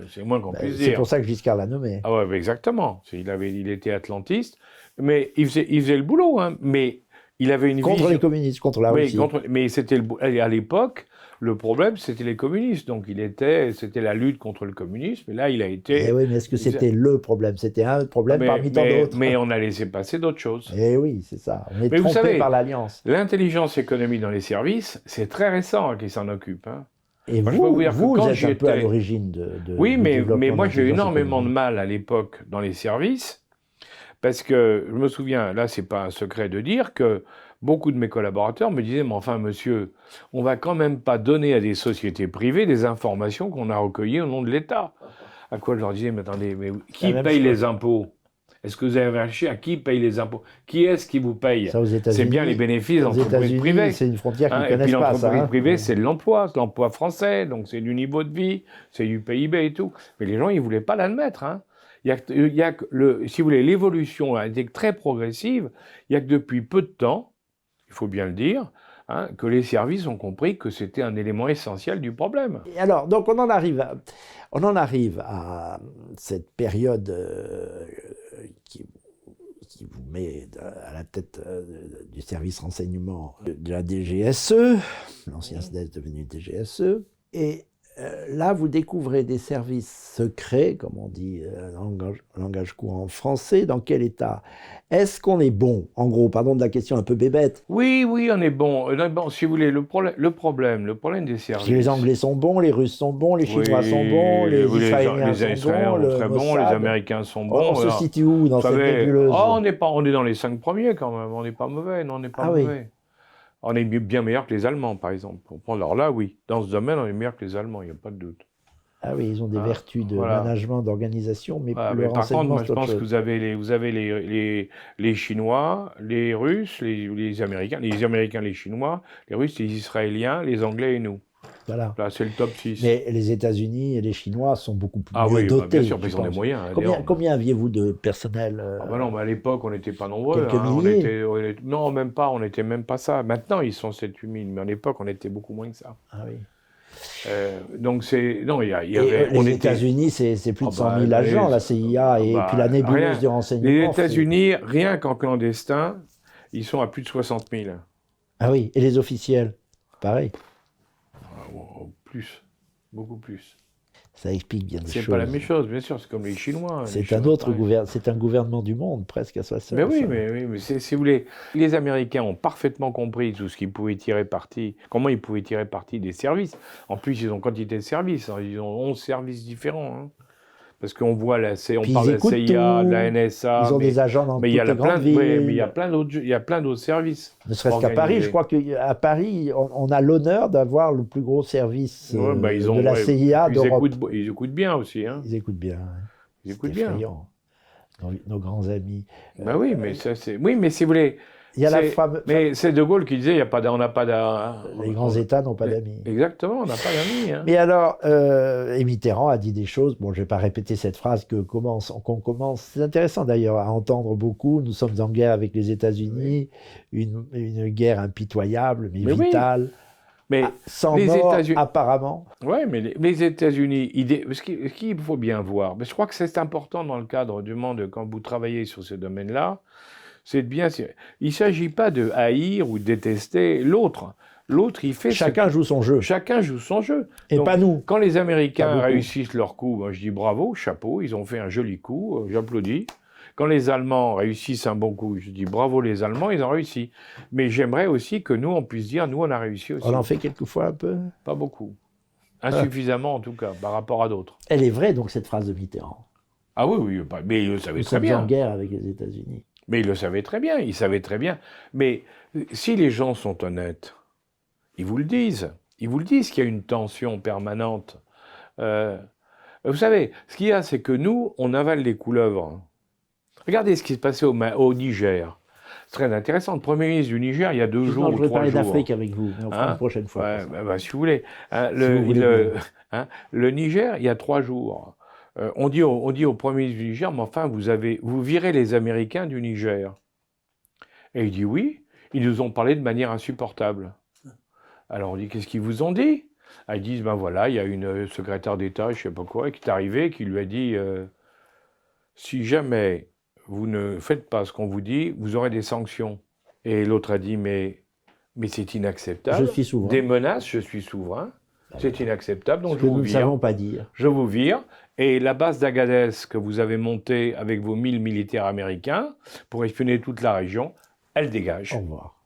c'est le moins qu'on puisse C'est dire. pour ça que Giscard l'a nommé. Ah ouais, exactement. Il était atlantiste. Mais il faisait le boulot. Hein, mais il avait une Contre vision... les communistes, contre la Russie. Mais c'était à l'époque, le problème, c'était les communistes. Donc c'était la lutte contre le communisme. Et là, il a été... Eh oui, mais est-ce que c'était le problème? C'était un problème parmi tant d'autres. Mais on a laissé passer d'autres choses. Eh oui, c'est ça. On est Mais vous trompé savez, par l'alliance. L'intelligence économique dans les services, c'est très récent hein, qu'ils s'en occupent. Hein. Et Moi, je peux vous, vous dire que vous quand être un peu à j'étais- l'origine de Oui, du mais développement moi, de j'ai eu l'intelligence énormément de économique. mal à l'époque dans les services, parce que je me souviens, là, c'est pas un secret de dire que beaucoup de mes collaborateurs me disaient, mais enfin, monsieur, on va quand même pas donner à des sociétés privées des informations qu'on a recueillies au nom de l'État. À quoi je leur disais, mais attendez, mais qui même paye chose. les impôts? Est-ce que vous avez réfléchi à qui paye les impôts? Qui est-ce qui vous paye? Ça, aux États-Unis, C'est bien les bénéfices aux d'entreprises États-Unis, privées. c'est une frontière qu'ils Hein, ne et puis connaissent pas, ça. l'entreprise hein. privée, c'est de l'emploi français, donc c'est du niveau de vie, c'est du PIB et tout. Mais les gens, ils ne voulaient pas l'admettre. Hein. Si vous voulez, l'évolution a été très progressive. Il n'y a que depuis peu de temps, il faut bien le dire, hein, que les services ont compris que c'était un élément essentiel du problème. Et alors, donc on en arrive à cette période qui vous met à la tête du service renseignement de la DGSE, l'ancien SDES devenu DGSE, et là vous découvrez des services secrets, comme on dit langage courant français. Dans quel état? Est-ce qu'on est bon? En gros, pardon de la question un peu bébête. Oui, on est bon. Bon, si vous voulez, le problème des services... Parce que les Anglais sont bons, les Russes sont bons, les Chinois sont bons, les Israéliens sont bons, le très bons, les Mossad. Américains sont bons. On se situe où dans Vous cette savez, nébuleuse? on est dans les 5 premiers quand même, on n'est pas mauvais, non, on n'est pas Ah oui. mauvais. On est bien meilleur que les Allemands, par exemple. Alors là, oui, dans ce domaine, on est meilleur que les Allemands, il n'y a pas de doute. Ah oui, ils ont des Ah, vertus de voilà. management, d'organisation, mais Ah, le mais par contre, renseignement, moi, c'est je autre pense que chose. vous avez les Chinois, les Russes, les Américains, les Chinois, les Russes, les Israéliens, les Anglais et nous. Voilà. Là, c'est le top 6. Mais les États-Unis et les Chinois sont beaucoup plus Ah mieux oui, bah, dotés. bien sûr, je ils ont des pense. moyens. hein, Combien aviez-vous de personnel Ah bah non, mais à l'époque, on n'était pas nombreux. Quelques hein, milliers. Non, même pas, on n'était même pas ça. Maintenant, ils sont 7-8 000, mais à l'époque, on était beaucoup moins que ça. Ah oui. Donc, non, il y Et avait... les États-Unis, c'est plus de 100 000 bah, agents, les- la CIA, et bah, puis la nébuleuse rien. du Les renseignement. États-Unis, rien qu'en clandestin, ils sont à plus de 60 000. Ah oui, et les officiels? Pareil. Plus, beaucoup plus. Ça explique bien des choses. C'est pas la même chose, bien sûr, c'est comme les Chinois. les C'est Chinois, un autre pareil. gouvernement, c'est un gouvernement du monde, presque à soi seul. Mais oui, ça. mais si vous voulez, les Américains ont parfaitement compris tout ce qu'ils pouvaient tirer parti, comment ils pouvaient tirer parti des services. En plus, ils ont quantité de services, hein, ils ont 11 services différents. Hein. Parce qu'on voit, on Puis parle ils de la écoutent CIA, tout. de la NSA, Ils ont des agents dans mais toutes il y a les grandes villes. mais il y a plein d'autres services. Ne serait-ce qu'à Paris, je crois qu'à Paris, on a l'honneur d'avoir le plus gros service Ouais, bah, ils ont- de la ouais, CIA ils d'Europe. écoutent bien aussi. Hein. Ils écoutent bien. Ils écoutent C'est bien. effrayant. Nos grands amis. Bah oui, mais ça c'est. Oui, mais si vous voulez. Il y a la c'est- fameuse. Mais c'est De Gaulle qui disait, on n'a pas d'amis. Les grands États n'ont pas d'amis. Exactement, on n'a pas d'amis. Hein. Mais alors, et Mitterrand a dit des choses, bon, je ne vais pas répéter cette phrase qu'on commence, c'est intéressant d'ailleurs à entendre beaucoup, nous sommes en guerre avec les États-Unis, une guerre impitoyable, mais oui. vitale, Mais sans les mort États-Unis- apparemment. ouais, mais les États-Unis, ce qu'il faut bien voir, mais je crois que c'est important dans le cadre du monde quand vous travaillez sur ce domaine-là, c'est de bien. Il ne s'agit pas de haïr ou de détester l'autre. L'autre, il fait. Chacun joue son jeu, Chacun joue son jeu. et Donc, pas nous. Quand les Pas Américains beaucoup. réussissent leur coup, moi, je dis bravo, chapeau, ils ont fait un joli coup, j'applaudis. Quand les Allemands réussissent un bon coup, je dis bravo les Allemands, ils ont réussi. Mais j'aimerais aussi que nous, on puisse dire, nous, on a réussi aussi. On en fait quelquefois un peu. Pas beaucoup. Insuffisamment, en tout cas, par rapport à d'autres. Elle est vraie, donc, cette phrase de Mitterrand. Ah oui, oui, mais il le savait Nous très sommes bien. en guerre avec les États-Unis. Mais il le savait très bien, il savait très bien. Mais si les gens sont honnêtes, ils vous le disent. Ils vous le disent qu'il y a une tension permanente. Vous savez, ce qu'il y a, c'est que nous, on avale les couleuvres. Regardez ce qui s'est passé au Niger. C'est très intéressant. Le Premier ministre du Niger, il y a 2 jours ou 3 jours. Je vais parler d'Afrique avec vous, mais on fera une prochaine fois. Ouais, si vous voulez. Le Niger, il y a 3 jours. On dit au Premier ministre du Niger, mais enfin, vous virez les Américains du Niger. Et il dit oui, ils nous ont parlé de manière insupportable. Alors on dit, qu'est-ce qu'ils vous ont dit? Ils disent, ben voilà, il y a une secrétaire d'État, je ne sais pas quoi, qui est arrivée, qui lui a dit, si jamais vous ne faites pas ce qu'on vous dit, vous aurez des sanctions. Et l'autre a dit, mais c'est inacceptable. Je suis souverain. Des menaces, je suis souverain. C'est inacceptable, donc je vous vire. Nous ne savons pas dire. Je vous vire. Et la base d'Agadez que vous avez montée avec vos 1000 militaires américains pour espionner toute la région, elle dégage. Au revoir.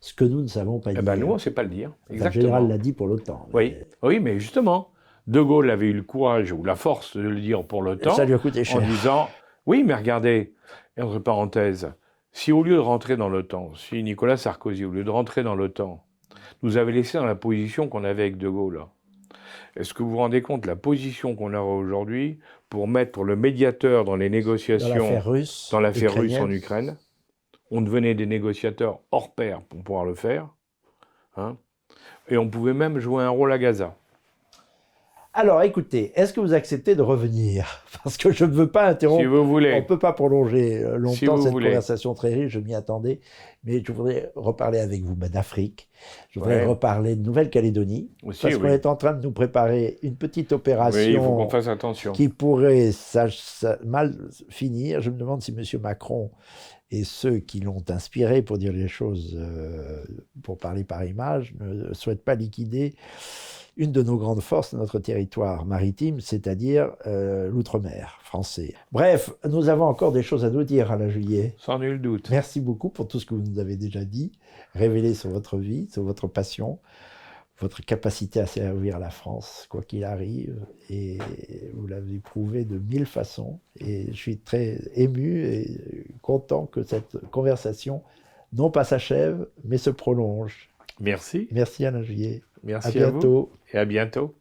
Ce que nous ne savons pas dire. Ben nous, on ne sait pas le dire. Le général l'a dit pour l'OTAN. Oui, mais justement, De Gaulle avait eu le courage ou la force de le dire pour l'OTAN. Ça lui a coûté cher. En disant, oui, mais regardez, entre parenthèses, si au lieu de rentrer dans l'OTAN, si Nicolas Sarkozy, au lieu de rentrer dans l'OTAN, nous avait laissé dans la position qu'on avait avec De Gaulle, est-ce que vous vous rendez compte de la position qu'on a aujourd'hui pour mettre le médiateur dans les négociations dans l'affaire russe en Ukraine? On devenait des négociateurs hors pair pour pouvoir le faire. Et on pouvait même jouer un rôle à Gaza. Alors, écoutez, est-ce que vous acceptez de revenir? Parce que je ne veux pas interrompre. Si vous voulez. On ne peut pas prolonger longtemps cette voulez. conversation très riche, je m'y attendais. Mais je voudrais reparler avec vous d'Afrique. Je voudrais reparler de Nouvelle-Calédonie. Parce qu'on est en train de nous préparer une petite opération il faut qu'on fasse attention. Qui pourrait mal finir. Je me demande si M. Macron et ceux qui l'ont inspiré pour dire les choses, pour parler par image, ne souhaitent pas liquider une de nos grandes forces de notre territoire maritime, c'est-à-dire l'outre-mer français. Bref, nous avons encore des choses à nous dire, Alain Julier. Sans nul doute. Merci beaucoup pour tout ce que vous nous avez déjà dit, révélé sur votre vie, sur votre passion, votre capacité à servir la France, quoi qu'il arrive, et vous l'avez prouvé de 1000 façons. Et je suis très ému et content que cette conversation, non pas s'achève, mais se prolonge. Merci. Merci Alain Julier. Merci à bientôt. Et à bientôt.